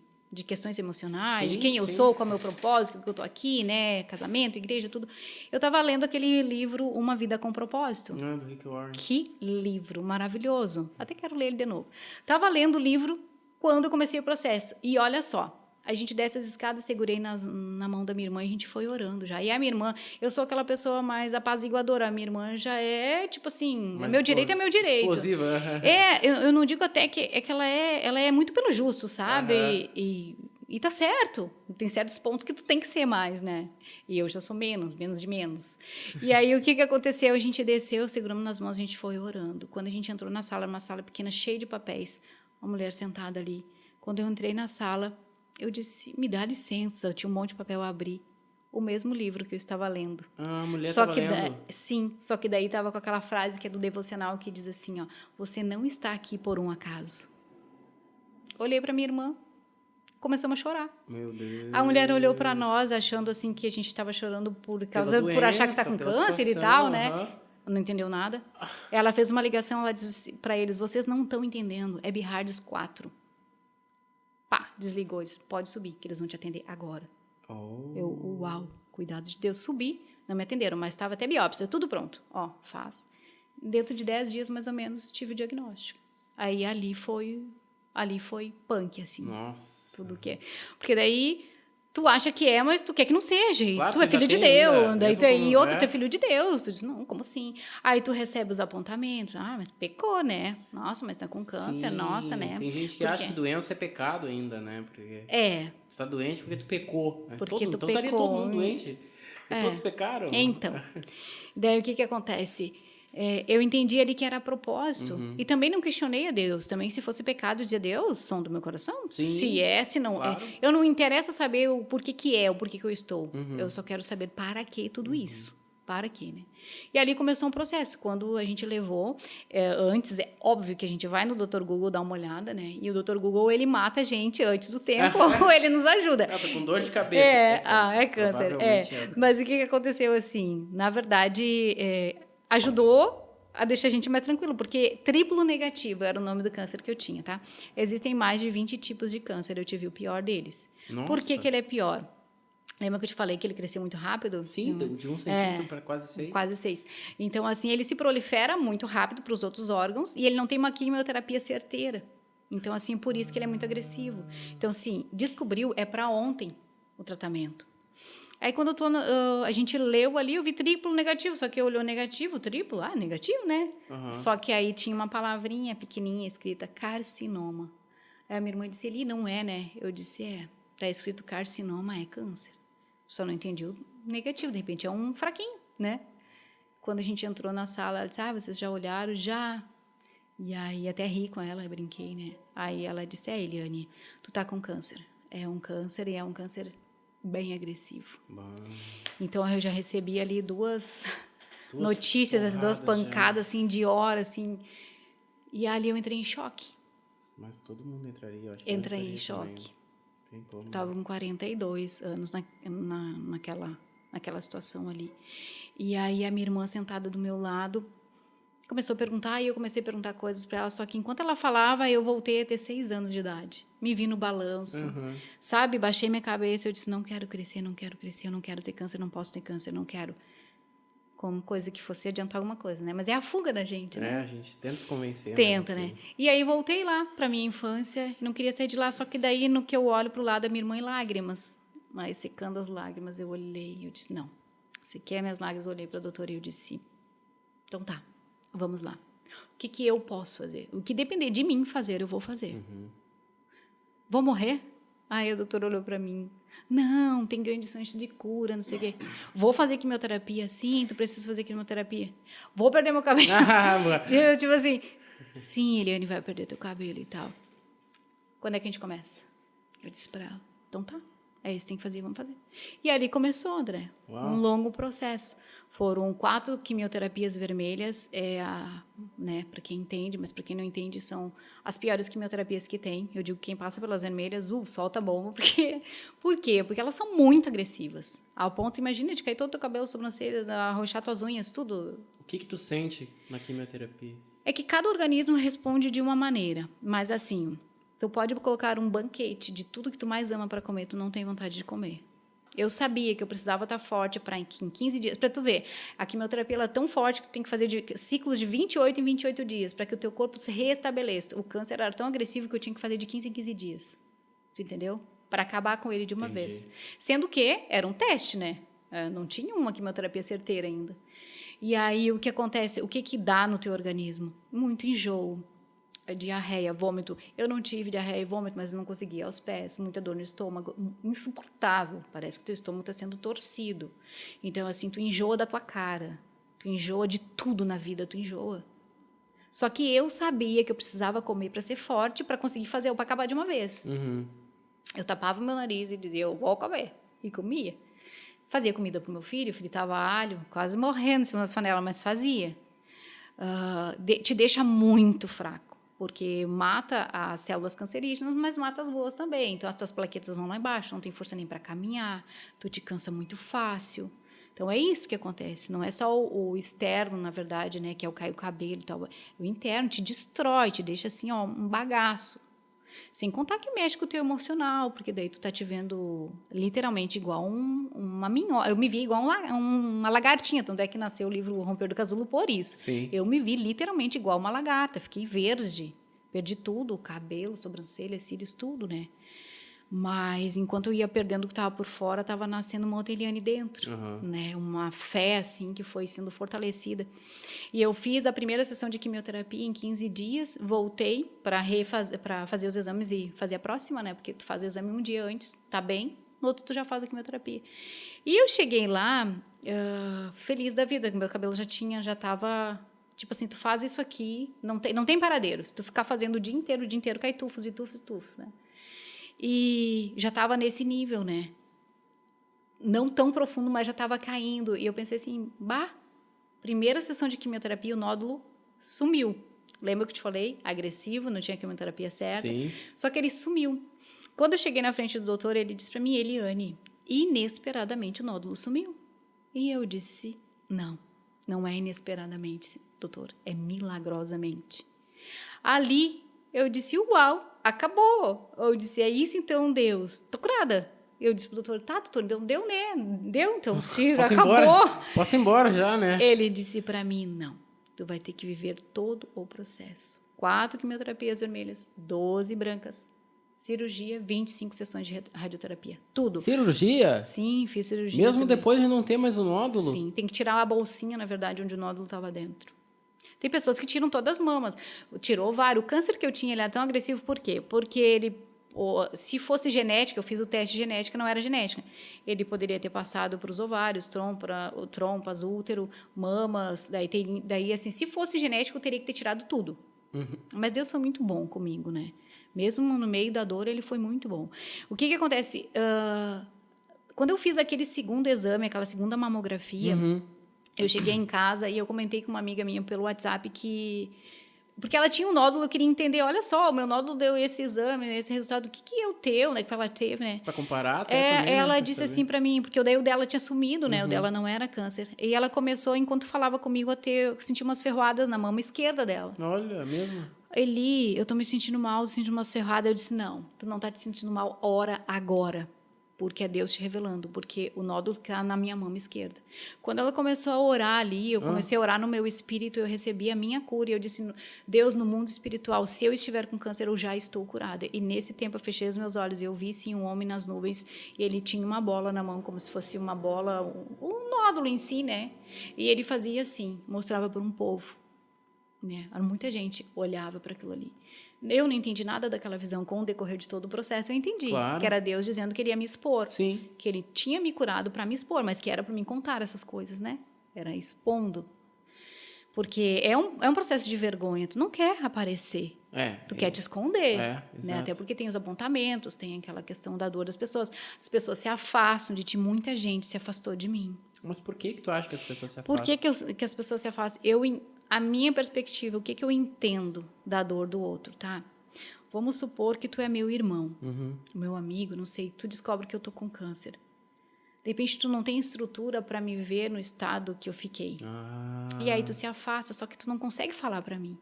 questões emocionais, de quem eu sou, qual é o meu propósito, que eu estou aqui, né, casamento, igreja, tudo. Eu estava lendo aquele livro, Uma Vida com Propósito. Do Rick Warren. Que livro maravilhoso. Até quero ler ele de novo. Estava lendo o livro quando eu comecei o processo. E olha só, A gente desce as escadas, segurei na mão da minha irmã e a gente foi orando já. E a minha irmã, eu sou aquela pessoa mais apaziguadora. A minha irmã já é, tipo assim, Mas meu direito é meu direito. explosiva. Eu não digo até que ela é muito pelo justo, sabe? E tá certo. Tem certos pontos que tu tem que ser mais, né? E eu já sou menos de menos. E aí, o que aconteceu? A gente desceu, seguramos nas mãos, a gente foi orando. Quando a gente entrou na sala, uma sala pequena, cheia de papéis, uma mulher sentada ali. Quando eu entrei na sala, eu disse, me dá licença, eu tinha um monte de papel a abrir. O mesmo livro que eu estava lendo. A mulher estava lendo? Sim, só que daí estava com aquela frase que é do devocional, que diz assim, ó, você não está aqui por um acaso. Olhei para minha irmã, começamos a chorar. Meu Deus. A mulher olhou para nós, achando assim que a gente estava chorando por achar que está com câncer e tal, né? Não entendeu nada. Ela fez uma ligação, ela disse para eles, vocês não estão entendendo, é Behardes 4. Pá, desligou, disse, pode subir, que eles vão te atender agora. Eu, uau, cuidado de Deus. Subi, não me atenderam, mas estava até biópsia, tudo pronto. Ó, faz. Dentro de 10 dias, mais ou menos, tive o diagnóstico. Aí ali foi punk, assim. Nossa. Tudo que é. Porque daí tu acha que é, mas tu quer que não seja. Claro, tu é filho de Deus. Daí tu é filho de Deus. Tu diz, não, como assim? Aí tu recebe os apontamentos. Ah, mas pecou, né? Nossa, mas tá com câncer, Sim, nossa, né? Tem gente que acha que doença é pecado ainda, né? Porque você tá doente porque tu pecou. Mas porque tu então pecou. estaria todo mundo doente. E todos pecaram. Então, daí o que acontece? Eu entendi ali que era a propósito. E também não questionei a Deus. Também, se fosse pecado, dizia Deus, som do meu coração. Sim, se é, se não claro. eu não interessa saber o porquê que é, o porquê que eu estou. Eu só quero saber para que tudo isso. Para quê, né? E ali começou um processo. Quando a gente levou, antes, é óbvio que a gente vai no Dr. Google dar uma olhada, né? E o Dr. Google, ele mata a gente antes do tempo, ou ele nos ajuda. Tá com dor de cabeça. É câncer. Mas o que aconteceu assim? Na verdade, ajudou a deixar a gente mais tranquilo, porque triplo negativo era o nome do câncer que eu tinha, tá? Existem mais de 20 tipos de câncer, eu tive o pior deles. Nossa. Por que ele é pior? Lembra que eu te falei que ele cresceu muito rápido? Sim, de 1 centímetro para quase 6. Quase 6. Então, assim, ele se prolifera muito rápido para os outros órgãos e ele não tem uma quimioterapia certeira. Então, assim, por isso que ele é muito agressivo. Então, assim, descobriu, é para ontem o tratamento. Aí, quando a gente leu ali, eu vi triplo negativo, só que olhou negativo, triplo, negativo, né? Só que aí tinha uma palavrinha pequenininha escrita, carcinoma. Aí a minha irmã disse, Eli, não é, né? Eu disse, tá escrito carcinoma, é câncer. Só não entendi o negativo, de repente é um fraquinho, né? Quando a gente entrou na sala, ela disse, vocês já olharam? Já. E aí, até ri com ela, eu brinquei, né? Aí ela disse, Eliane, tu tá com câncer. É um câncer e é um câncer bem agressivo. Então, eu já recebi ali duas notícias, duas pancadas, assim, de hora, assim. E ali eu entrei em choque. Mas todo mundo entraria, eu acho que entrei em choque. Estava com 42 anos naquela situação ali. E aí a minha irmã sentada do meu lado começou a perguntar, e eu comecei a perguntar coisas para ela, só que enquanto ela falava, eu voltei a ter 6 anos de idade. Me vi no balanço, sabe? Baixei minha cabeça, eu disse, não quero crescer, eu não quero ter câncer, não posso ter câncer, não quero. Como coisa que fosse adiantar alguma coisa, né? Mas é a fuga da gente, né? A gente tenta se convencer. Tenta, né? E aí voltei lá para minha infância, não queria sair de lá, só que daí no que eu olho pro lado da minha irmã em lágrimas, aí secando as lágrimas, eu olhei e eu disse, não, você quer minhas lágrimas? Eu olhei para a doutora e eu disse, então tá, vamos lá. O que eu posso fazer? O que depender de mim fazer, eu vou fazer. Vou morrer? Aí a doutora olhou para mim, não, tem grande chance de cura, não sei o quê. Vou fazer quimioterapia? Sim, tu precisa fazer quimioterapia. Vou perder meu cabelo. Tipo assim, sim, Eliane, vai perder teu cabelo e tal. Quando é que a gente começa? Eu disse para ela, então tá, é isso que tem que fazer, vamos fazer. E ali começou, André, um longo processo. Foram 4 quimioterapias vermelhas, né, para quem entende, mas para quem não entende, são as piores quimioterapias que tem. Eu digo que quem passa pelas vermelhas, solta a bomba, porque... Por quê? Porque elas são muito agressivas. Ao ponto, imagina, de cair todo o teu cabelo, sobrancelha, arrochar tuas unhas, tudo. O que tu sente na quimioterapia? É que cada organismo responde de uma maneira, mas assim, tu pode colocar um banquete de tudo que tu mais ama para comer, tu não tem vontade de comer. Eu sabia que eu precisava estar forte para em 15 dias. Para tu ver, a quimioterapia ela é tão forte que tu tem que fazer ciclos de 28 em 28 dias para que o teu corpo se restabeleça. O câncer era tão agressivo que eu tinha que fazer de 15 em 15 dias. Tu entendeu? para acabar com ele de uma Entendi. vez. Sendo que era um teste, né? Não tinha uma quimioterapia certeira ainda. E aí, o que acontece? O que que dá no teu organismo? Muito enjoo, diarreia, vômito. Eu não tive diarreia e vômito, mas não conseguia ir aos pés. Muita dor no estômago, insuportável. Parece que teu estômago está sendo torcido. Então, assim, tu enjoa da tua cara. Tu enjoa de tudo na vida, tu enjoa. Só que eu sabia que eu precisava comer para ser forte, para conseguir fazer para acabar de uma vez. Uhum. Eu tapava o meu nariz e dizia, eu vou comer. E comia. Fazia comida para o meu filho, fritava alho, quase morrendo em cima das panelas, mas fazia. Te deixa muito fraco, porque mata as células cancerígenas, mas mata as boas também. Então, as tuas plaquetas vão lá embaixo, não tem força nem para caminhar, tu te cansa muito fácil. Então, é isso que acontece. Não é só o externo, na verdade, né, que é o cair o cabelo e tal. O interno te destrói, te deixa assim, ó, um bagaço. Sem contar que mexe com o teu emocional, porque daí tu tá te vendo literalmente igual uma minhoca. Eu me vi igual uma lagartinha, tanto é que nasceu o livro Romper do Casulo por isso. Sim. Eu me vi literalmente igual uma lagarta, fiquei verde, perdi tudo, cabelo, sobrancelha, cílios, tudo, né? Mas enquanto eu ia perdendo o que estava por fora, estava nascendo uma outra Eliane dentro, né? Uma fé assim que foi sendo fortalecida. E eu fiz a primeira sessão de quimioterapia em 15 dias, voltei para fazer os exames e fazer a próxima, né? Porque tu faz o exame um dia antes, tá bem, no outro tu já faz a quimioterapia. E eu cheguei lá feliz da vida, que meu cabelo já estava tipo assim, tu faz isso aqui, não tem paradeiro. Se tu ficar fazendo o dia inteiro, cai tufos e tufos e tufos, né? E já estava nesse nível, né? Não tão profundo, mas já estava caindo. E eu pensei assim, primeira sessão de quimioterapia, o nódulo sumiu. Lembra que eu te falei? Agressivo, não tinha quimioterapia certa. Sim. Só que ele sumiu. Quando eu cheguei na frente do doutor, ele disse para mim, Eliane, inesperadamente o nódulo sumiu. E eu disse, não é inesperadamente, doutor, é milagrosamente. Ali, eu disse, uau, acabou. Eu disse, é isso então, Deus? Tô curada. Eu disse pro doutor, tá, doutor, então deu, né? Deu, então, se acabou. Posso ir embora já, né? Ele disse para mim, não, tu vai ter que viver todo o processo. 4 quimioterapias vermelhas, 12 brancas, cirurgia, 25 sessões de radioterapia, tudo. Cirurgia? Sim, fiz cirurgia Mesmo também. depois de não ter mais o nódulo? Sim, tem que tirar a bolsinha, na verdade, onde o nódulo estava dentro. Tem pessoas que tiram todas as mamas. Tirou ovário. O câncer que eu tinha, ele era tão agressivo, por quê? Porque ele, se fosse genética, eu fiz o teste de genética, não era genética. Ele poderia ter passado para os ovários, trompas, útero, mamas. Daí, assim, se fosse genético, eu teria que ter tirado tudo. Mas Deus foi muito bom comigo, né? Mesmo no meio da dor, ele foi muito bom. O que acontece? Quando eu fiz aquele segundo exame, aquela segunda mamografia, eu cheguei em casa e eu comentei com uma amiga minha pelo WhatsApp que... Porque ela tinha um nódulo, eu queria entender, olha só, o meu nódulo deu esse exame, esse resultado, o que é o teu, né, que ela teve, né? Pra comparar até também, ela né, disse assim pra mim, porque o dela tinha sumido, né, o dela não era câncer. E ela começou, enquanto falava comigo, sentir umas ferroadas na mama esquerda dela. Olha, mesmo? Eli, eu tô me sentindo mal, sentindo umas ferroadas. Eu disse, não, tu não tá te sentindo mal, ora agora. Porque é Deus te revelando, porque o nódulo está na minha mama esquerda. Quando ela começou a orar ali, eu comecei a orar no meu espírito, eu recebi a minha cura. E eu disse, Deus, no mundo espiritual, se eu estiver com câncer, eu já estou curada. E nesse tempo eu fechei os meus olhos e eu vi, sim, um homem nas nuvens. E ele tinha uma bola na mão, como se fosse uma bola, um nódulo em si, né? E ele fazia assim, mostrava para um povo. Né? Muita gente olhava para aquilo ali. Eu não entendi nada daquela visão. Com o decorrer de todo o processo, eu entendi que era Deus dizendo que ele ia me expor. Sim. Que ele tinha me curado para me expor, mas que era para me contar essas coisas, né? Era expondo. Porque é um processo de vergonha. Tu não quer aparecer. Tu quer te esconder. Né? Até porque tem os apontamentos, tem aquela questão da dor das pessoas. As pessoas se afastam de ti. Muita gente se afastou de mim. Mas por que tu acha que as pessoas se afastam? Por que as pessoas se afastam? A minha perspectiva, o que eu entendo da dor do outro, tá? Vamos supor que tu é meu irmão, meu amigo, não sei, tu descobre que eu tô com câncer. De repente, tu não tem estrutura para me ver no estado que eu fiquei. E aí tu se afasta, só que tu não consegue falar para mim.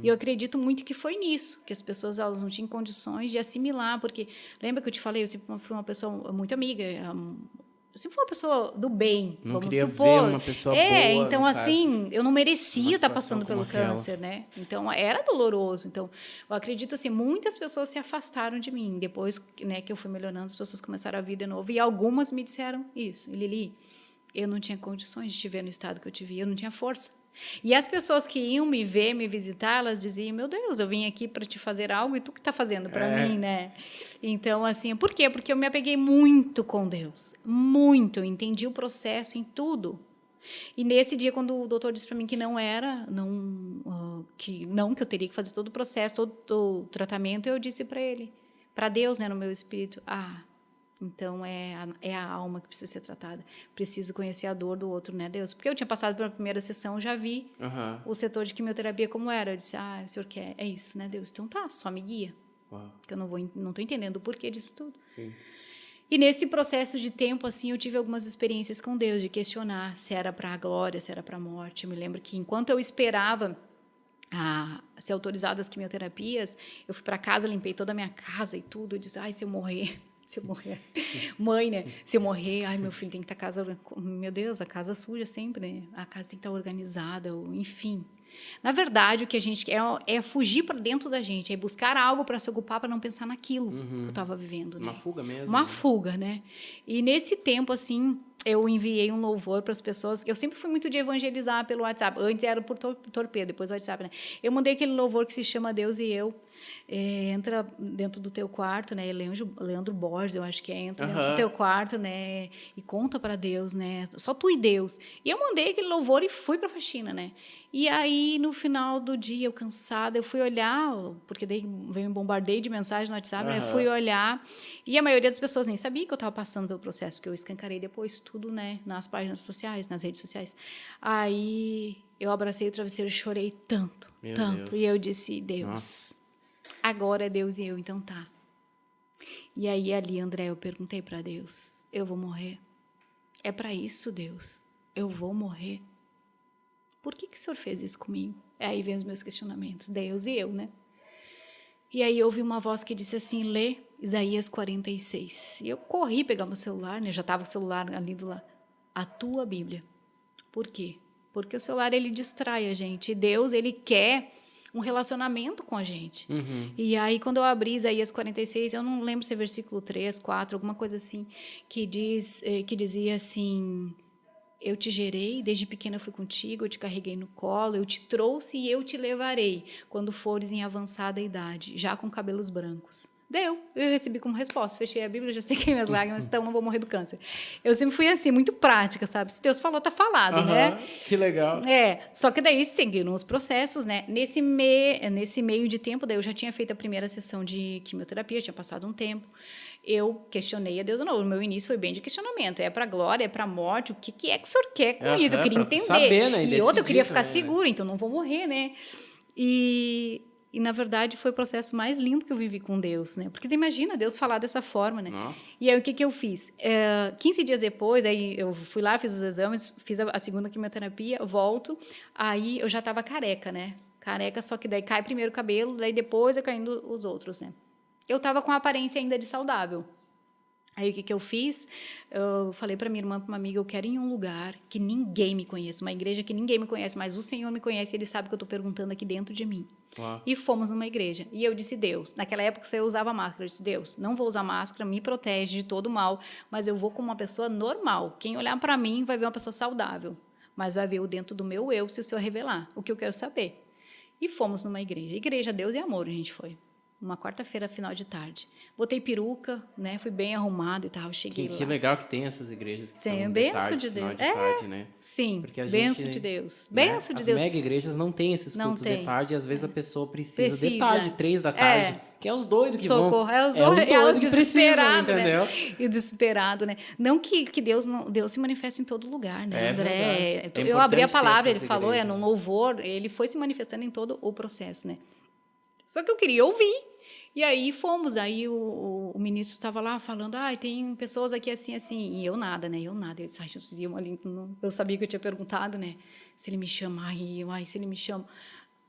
E eu acredito muito que foi nisso, que as pessoas elas não tinham condições de assimilar, porque lembra que eu te falei, eu sempre fui uma pessoa muito amiga, sempre fui uma pessoa do bem, Não vamos queria supor. ver uma pessoa boa, Então no assim, eu não merecia estar situação passando pelo como aquela. câncer, né? Então era doloroso. Então, eu acredito assim, muitas pessoas se afastaram de mim depois, né, que eu fui melhorando, as pessoas começaram a vir de novo e algumas me disseram isso, Lili, eu não tinha condições de te ver no estado que eu te vi, eu não tinha força. E as pessoas que iam me ver, me visitar, elas diziam, meu Deus, eu vim aqui para te fazer algo e tu que está fazendo para mim, né? Então, assim, por quê? Porque eu me apeguei muito com Deus, muito, eu entendi o processo em tudo. E nesse dia, quando o doutor disse para mim que não era, que eu teria que fazer todo o processo, todo o tratamento, eu disse para ele, para Deus, né, no meu espírito, então é a alma que precisa ser tratada. Preciso conhecer a dor do outro, né, Deus? Porque eu tinha passado pela primeira sessão, já vi o setor de quimioterapia como era. Eu disse, o senhor quer? É isso, né, Deus? Então tá, só me guia. Uau. Que eu não estou entendendo o porquê disso tudo. Sim. E nesse processo de tempo, assim, eu tive algumas experiências com Deus, de questionar se era para a glória, se era para a morte. Eu me lembro que enquanto eu esperava ser autorizada as quimioterapias, eu fui para casa, limpei toda a minha casa e tudo. Eu disse, se eu morrer... Se eu morrer, mãe, né? Se eu morrer, meu filho tem que estar casa, meu Deus, a casa suja sempre, né? A casa tem que estar organizada, enfim. Na verdade, o que a gente quer é fugir para dentro da gente, é buscar algo para se ocupar, para não pensar naquilo que eu estava vivendo, né? Uma fuga mesmo. Uma fuga, né? E nesse tempo, assim, eu enviei um louvor para as pessoas. Eu sempre fui muito de evangelizar pelo WhatsApp. Antes era por torpedo, depois o WhatsApp, né? Eu mandei aquele louvor que se chama Deus e Eu. Entra dentro do teu quarto, né? Leandro Borges, eu acho que entra dentro do teu quarto, né? E conta para Deus, né? Só tu e Deus. E eu mandei aquele louvor e fui para a faxina, né? E aí, no final do dia, eu cansada, eu fui olhar, porque daí veio um bombardeio de mensagem no WhatsApp, né? Fui olhar, e a maioria das pessoas nem sabia que eu estava passando pelo processo, que eu escancarei depois tudo, né? Nas páginas sociais, nas redes sociais. Aí, eu abracei o travesseiro e chorei tanto, tanto. E eu disse, Deus, agora é Deus e eu, então tá. E aí, ali, André, eu perguntei para Deus, eu vou morrer? É para isso, Deus? Eu vou morrer? Por que o senhor fez isso comigo? Aí vem os meus questionamentos, Deus e eu, né? E aí eu ouvi uma voz que disse assim, lê Isaías 46. E eu corri pegar meu celular, né? Já estava o celular ali do lado. A tua Bíblia. Por quê? Porque o celular, ele distrai a gente. E Deus, ele quer um relacionamento com a gente. E aí, quando eu abri Isaías 46, eu não lembro se é versículo 3, 4, alguma coisa assim, que dizia assim... Eu te gerei, desde pequena eu fui contigo, eu te carreguei no colo, eu te trouxe e eu te levarei, quando fores em avançada idade, já com cabelos brancos. Eu recebi como resposta, fechei a Bíblia, já sequei minhas lágrimas, então não vou morrer do câncer. Eu sempre fui assim, muito prática, sabe? Se Deus falou, tá falado, né? Que legal. Só que daí seguiram os processos, né? Nesse meio de tempo, daí eu já tinha feito a primeira sessão de quimioterapia, tinha passado um tempo. Eu questionei a Deus de novo. O meu início foi bem de questionamento. É para glória, é para morte? O que é que o senhor quer com isso? Eu queria entender. Saber, né? E outra, eu queria ficar segura, então não vou morrer, né? E, na verdade, foi o processo mais lindo que eu vivi com Deus, né? Porque imagina Deus falar dessa forma, né? Nossa. E aí, o que eu fiz? 15 dias depois, aí eu fui lá, fiz os exames, fiz a segunda quimioterapia, volto, aí eu já estava careca, né? Careca, só que daí cai primeiro o cabelo, daí depois eu caindo os outros, né? Eu estava com a aparência ainda de saudável. Aí, o que eu fiz? Eu falei para minha irmã, para uma amiga, eu quero ir em um lugar que ninguém me conhece, uma igreja que ninguém me conhece, mas o Senhor me conhece e Ele sabe que eu estou perguntando aqui dentro de mim. Uau. E fomos numa igreja. E eu disse, Deus, naquela época eu usava máscara, eu disse, Deus, não vou usar máscara, me protege de todo mal, mas eu vou como uma pessoa normal. Quem olhar para mim vai ver uma pessoa saudável, mas vai ver o dentro do meu eu se o Senhor revelar, o que eu quero saber. E fomos numa igreja. Igreja Deus e Amor, a gente foi. Uma quarta-feira, final de tarde. Botei peruca, né? Fui bem arrumada e tal. Cheguei lá. Que legal que tem essas igrejas que tem são benção de tarde, de Deus. final de tarde, né? Sim, porque benção de Deus. Né? Benção de As Deus. mega igrejas não tem esses não cultos tem. de tarde e às vezes a pessoa precisa de tarde, 3 da tarde, que é os doidos que Socorro. vão. É os doidos que precisam, entendeu? Né? E o desesperado, né? Não que Deus se manifeste em todo lugar, né, André? Eu abri a palavra, ele falou, num louvor, ele foi se manifestando em todo o processo, né? Só que eu queria ouvir. E aí fomos, aí o ministro estava lá falando, tem pessoas aqui assim, assim, e eu nada, né, eu sabia que eu tinha perguntado, né, se ele me chama, se ele me chama,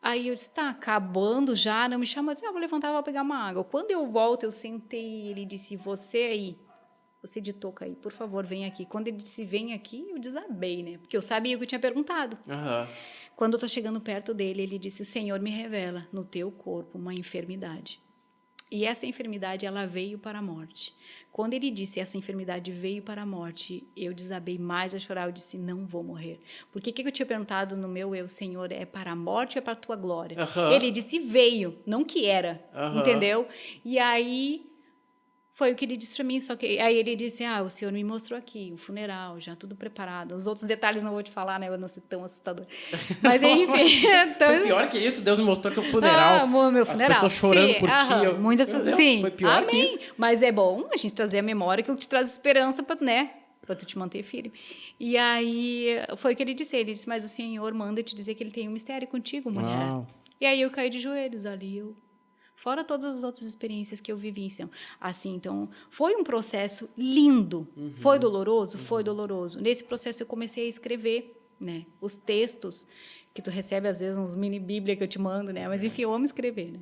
aí eu disse, tá acabando já, não me chama, eu disse, vou levantar, vou pegar uma água, quando eu volto, eu sentei, ele disse, você aí, você de touca aí, por favor, vem aqui. Quando ele disse, vem aqui, eu desabei, né? Porque eu sabia o que eu tinha perguntado. Aham. Quando eu tô chegando perto dele, ele disse, o Senhor me revela no teu corpo uma enfermidade. E essa enfermidade, ela veio para a morte. Quando ele disse, essa enfermidade veio para a morte, eu desabei mais a chorar. Eu disse, não vou morrer. Porque o que eu tinha perguntado no meu eu, Senhor, é para a morte ou é para a tua glória? Aham. Ele disse, veio, não que era, Aham. entendeu? E aí, foi o que ele disse para mim, só que aí ele disse, o Senhor me mostrou aqui, o funeral, já tudo preparado. Os outros detalhes não vou te falar, né, eu não ser tão assustador. Mas enfim... Então... Foi pior que isso, Deus me mostrou que o funeral... meu funeral. As pessoas chorando por ti. Muitas, Meu Deus, sim. foi pior que Amém. isso. Mas é bom a gente trazer a memória, que te traz esperança para, né, para tu te manter firme. E aí, foi o que ele disse, mas o Senhor manda te dizer que ele tem um mistério contigo, mulher. Uau. E aí eu caí de joelhos ali, fora todas as outras experiências que eu vivi, assim, então, foi um processo lindo. Foi doloroso? Foi doloroso. Nesse processo eu comecei a escrever, né, os textos que tu recebe, às vezes, uns mini bíblia que eu te mando, né, mas enfim, eu amo escrever, né.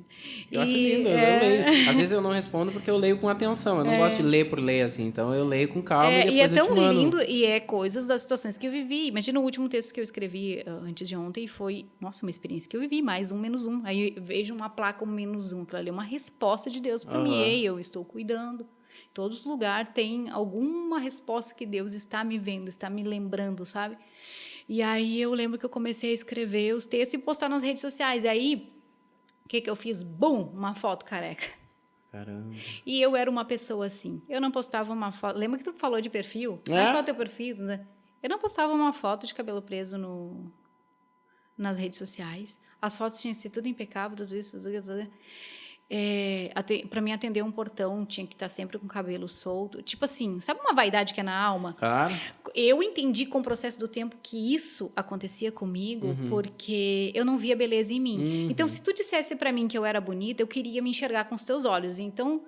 Eu acho lindo, eu leio. Às vezes eu não respondo porque eu leio com atenção, eu não gosto de ler por ler, assim, então eu leio com calma e depois eu te mando. E é tão lindo, e é coisas das situações que eu vivi. Imagina o último texto que eu escrevi antes de ontem, foi, nossa, uma experiência que eu vivi, mais um, menos um. Aí eu vejo uma placa, um menos um, aquilo ali é uma resposta de Deus para mim, e eu estou cuidando. Em todos os lugares tem alguma resposta que Deus está me vendo, está me lembrando, sabe? E aí eu lembro que eu comecei a escrever os textos e postar nas redes sociais. E aí, o que eu fiz? Bum! Uma foto careca. Caramba. E eu era uma pessoa assim. Eu não postava uma foto... Lembra que tu falou de perfil? É? Qual é o teu perfil? Né? Eu não postava uma foto de cabelo preso nas redes sociais. As fotos tinham que ser tudo impecável, tudo isso, tudo. Para mim atender um portão tinha que estar sempre com o cabelo solto, tipo assim, sabe uma vaidade que é na alma? Claro. Eu entendi com o processo do tempo que isso acontecia comigo porque eu não via beleza em mim. Então, se tu dissesse para mim que eu era bonita, eu queria me enxergar com os teus olhos. Então,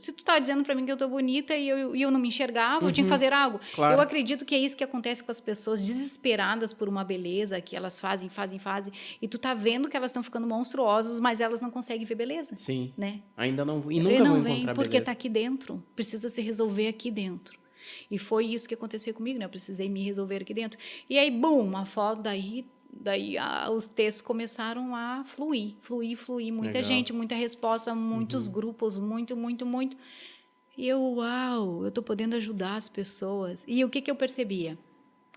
se tu tá dizendo para mim que eu tô bonita e eu não me enxergava, eu tinha que fazer algo. Claro. Eu acredito que é isso que acontece com as pessoas desesperadas por uma beleza que elas fazem, e tu tá vendo que elas estão ficando monstruosas, mas elas não conseguem ver beleza. Sim. Né? Ainda não, e nunca vão encontrar beleza. Porque tá aqui dentro, precisa se resolver aqui dentro. E foi isso que aconteceu comigo, né? Eu precisei me resolver aqui dentro. E aí, bum, uma foto, daí os textos começaram a fluir. Muita gente, muita resposta, muitos grupos, muito. E eu tô podendo ajudar as pessoas. E o que eu percebia?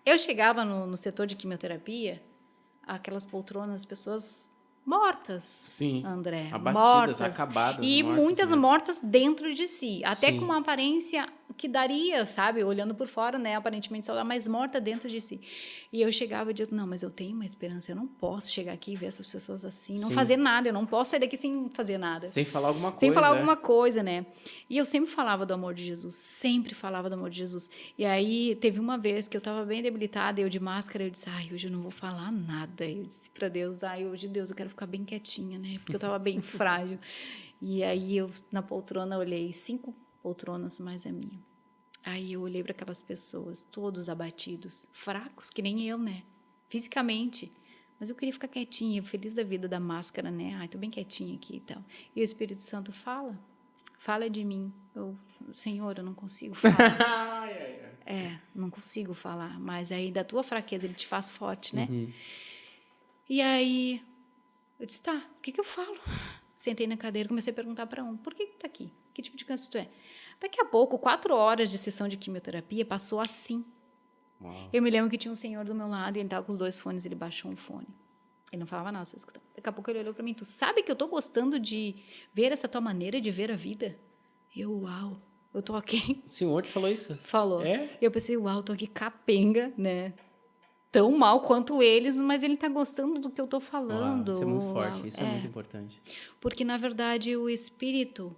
Eu chegava no setor de quimioterapia, aquelas poltronas, as pessoas mortas, Sim, André. abatidas, mortas, acabadas. e mortas muitas mesmo. mortas dentro de si. Até Sim. com uma aparência que daria, sabe? Olhando por fora, né? Aparentemente saudável, mas morta dentro de si. E eu chegava e dizia, não, mas eu tenho uma esperança. Eu não posso chegar aqui e ver essas pessoas assim. Não fazer nada. Eu não posso sair daqui sem fazer nada. Sem falar alguma coisa. Sem falar alguma coisa, né? E eu sempre falava do amor de Jesus. Sempre falava do amor de Jesus. E aí, teve uma vez que eu estava bem debilitada, eu de máscara, eu disse, hoje eu não vou falar nada. Eu disse para Deus, hoje, Deus, eu quero ficar bem quietinha, né? Porque eu estava bem frágil. E aí, eu, na poltrona, olhei 5 poltronas mais a minha. Aí eu olhei para aquelas pessoas, todos abatidos, fracos, que nem eu, né? Fisicamente. Mas eu queria ficar quietinha, feliz da vida da máscara, né? Tô bem quietinha aqui e tal. E o Espírito Santo fala de mim. Senhor, eu não consigo falar. Não consigo falar. Mas aí da tua fraqueza ele te faz forte, né? E aí eu disse, tá, o que eu falo? Sentei na cadeira, comecei a perguntar para por que tá aqui? Que tipo de câncer tu é? Daqui a pouco, 4 horas de sessão de quimioterapia, passou assim. Uau. Eu me lembro que tinha um senhor do meu lado e ele estava com os 2 fones, ele baixou um fone. Ele não falava nada, só escutava. Daqui a pouco ele olhou para mim, tu sabe que eu tô gostando de ver essa tua maneira de ver a vida? Uau, eu tô aqui. O senhor te falou isso? Falou. É? Eu pensei, uau, eu tô aqui capenga, né? Tão mal quanto eles, mas ele tá gostando do que eu tô falando. Uau, isso é muito forte, isso é muito importante. Porque, na verdade, o espírito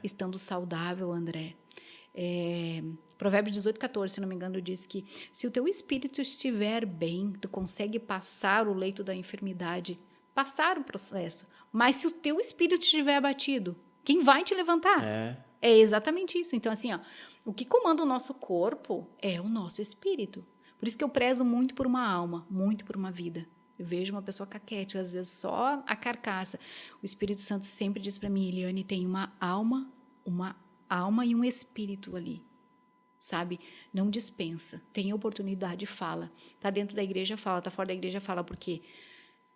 estando saudável, André, Provérbios 18, 14, se não me engano, diz que se o teu espírito estiver bem, tu consegue passar o leito da enfermidade, passar o processo. Mas se o teu espírito estiver abatido, quem vai te levantar? É exatamente isso. Então, assim, o que comanda o nosso corpo é o nosso espírito. Por isso que eu prezo muito por uma alma, muito por uma vida. Eu vejo uma pessoa caquete, às vezes só a carcaça. O Espírito Santo sempre diz para mim, Eliane, tem uma alma, uma alma e um espírito ali, sabe? Não dispensa. Tem oportunidade, fala. Tá dentro da igreja, fala. Tá fora da igreja, fala. Porque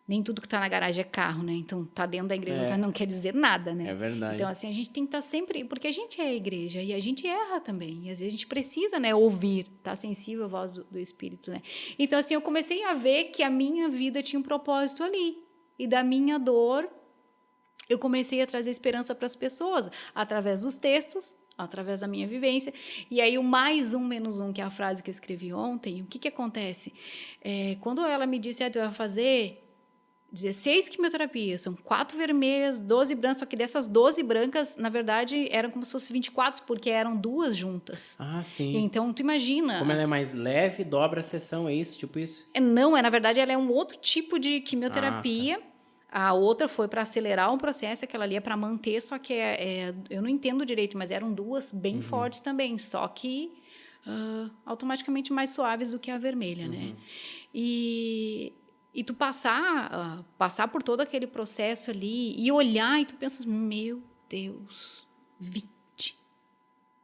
nem tudo que tá na garagem é carro, né? Então, tá dentro da igreja não quer dizer nada, né? É verdade. Então, assim, a gente tem que estar sempre... Porque a gente é a igreja e a gente erra também. E às vezes a gente precisa, né, ouvir, tá sensível à voz do Espírito, né? Então, assim, eu comecei a ver que a minha vida tinha um propósito ali. E da minha dor, eu comecei a trazer esperança para as pessoas, através dos textos, através da minha vivência. E aí, o mais um, menos um, que é a frase que eu escrevi ontem, o que acontece? Quando ela me disse, tu vai fazer 16 quimioterapias, são 4 vermelhas, 12 brancas, só que dessas 12 brancas, na verdade, eram como se fossem 24, porque eram 2 juntas. Ah, sim. Então, tu imagina... Como ela é mais leve, dobra a sessão, é isso? Tipo isso? Não, na verdade, ela é um outro tipo de quimioterapia. Tá. A outra foi para acelerar um processo, aquela ali é para manter, só que eu não entendo direito, mas eram 2 bem fortes também, só que automaticamente mais suaves do que a vermelha, né? E tu passar por todo aquele processo ali e olhar e tu pensas, meu Deus,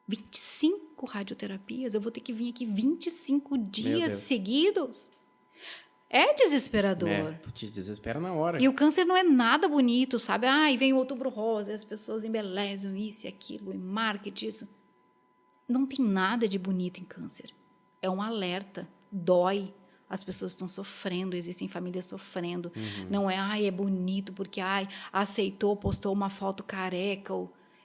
25 radioterapias, eu vou ter que vir aqui 25 dias seguidos? É desesperador. Tu te desespera na hora. E o câncer não é nada bonito, sabe? E vem o Outubro Rosa, as pessoas embelezam isso e aquilo, e marketing, isso. Não tem nada de bonito em câncer. É um alerta, dói. As pessoas estão sofrendo, existem famílias sofrendo. Não é bonito porque, aceitou, postou uma foto careca.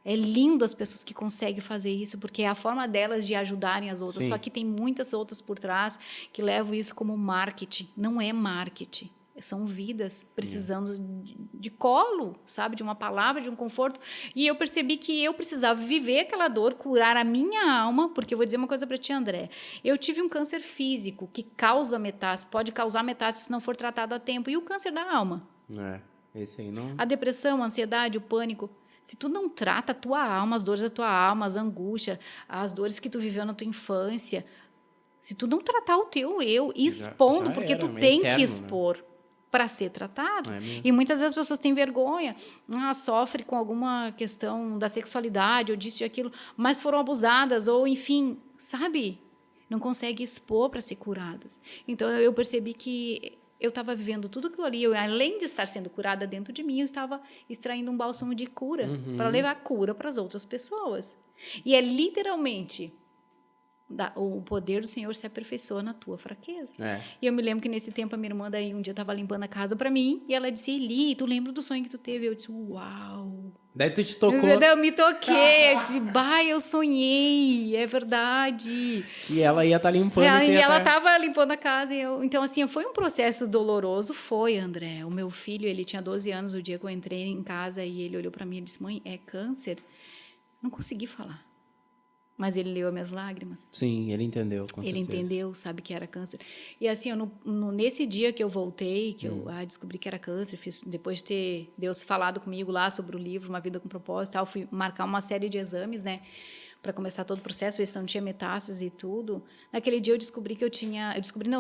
É lindo as pessoas que conseguem fazer isso, porque é a forma delas de ajudarem as outras. Sim. Só que tem muitas outras por trás que levam isso como marketing. Não é marketing. São vidas precisando de colo, sabe? De uma palavra, de um conforto. E eu percebi que eu precisava viver aquela dor, curar a minha alma, porque eu vou dizer uma coisa para ti, André. Eu tive um câncer físico que causa metástase, pode causar metástase se não for tratado a tempo. E o câncer da alma? Esse aí não... A depressão, a ansiedade, o pânico. Se tu não trata a tua alma, as dores da tua alma, as angústias, as dores que tu viveu na tua infância, se tu não tratar o teu eu, expondo, já porque tu tem eterno, que expor, né? Para ser tratado. E muitas vezes as pessoas têm vergonha, sofrem com alguma questão da sexualidade, ou disso e aquilo, mas foram abusadas, ou enfim, sabe? Não conseguem expor para ser curadas. Então, eu percebi que eu estava vivendo tudo aquilo ali, além de estar sendo curada dentro de mim, eu estava extraindo um bálsamo de cura, para levar cura para as outras pessoas. E é literalmente... o poder do Senhor se aperfeiçoa na tua fraqueza. E eu me lembro que nesse tempo a minha irmã daí um dia estava limpando a casa para mim e ela disse, Eli, tu lembra do sonho que tu teve? Eu disse, uau. Daí tu te tocou. Eu me toquei, eu disse, eu sonhei, é verdade. E ela ia estar limpando. E ela estava limpando a casa. Então, assim, foi um processo doloroso, André. O meu filho, ele tinha 12 anos o dia que eu entrei em casa e ele olhou para mim e disse, mãe, é câncer? Não consegui falar. Mas ele leu as minhas lágrimas. Sim, ele entendeu, com certeza. Ele entendeu, sabe que era câncer. E assim, nesse dia que eu voltei, que eu descobri que era câncer, depois de ter Deus falado comigo lá sobre o livro, Uma Vida com Propósito, eu fui marcar uma série de exames, né? Para começar todo o processo, ver se não tinha metástase e tudo. Naquele dia eu descobri que eu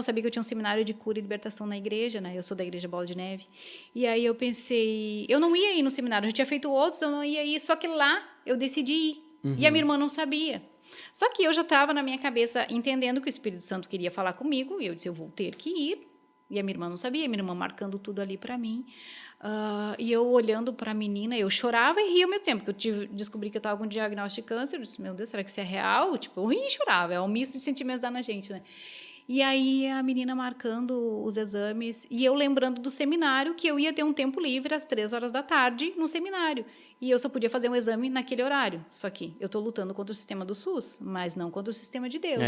sabia que eu tinha um seminário de cura e libertação na igreja, né? Eu sou da igreja Bola de Neve. E aí eu pensei, eu não ia ir no seminário, eu já tinha feito outros, eu não ia ir, só que lá eu decidi ir. E a minha irmã não sabia. Só que eu já estava na minha cabeça entendendo que o Espírito Santo queria falar comigo, e eu disse, eu vou ter que ir. E a minha irmã não sabia, minha irmã marcando tudo ali para mim. E eu olhando para a menina, eu chorava e ria ao mesmo tempo, porque eu descobri que eu estava com um diagnóstico de câncer. Eu disse, meu Deus, será que isso é real? Tipo, eu ria e chorava, é um misto de sentimentos da gente, né? E aí a menina marcando os exames, e eu lembrando do seminário, que eu ia ter um tempo livre às 3h da tarde no seminário. E eu só podia fazer um exame naquele horário. Só que eu estou lutando contra o sistema do SUS, mas não contra o sistema de Deus.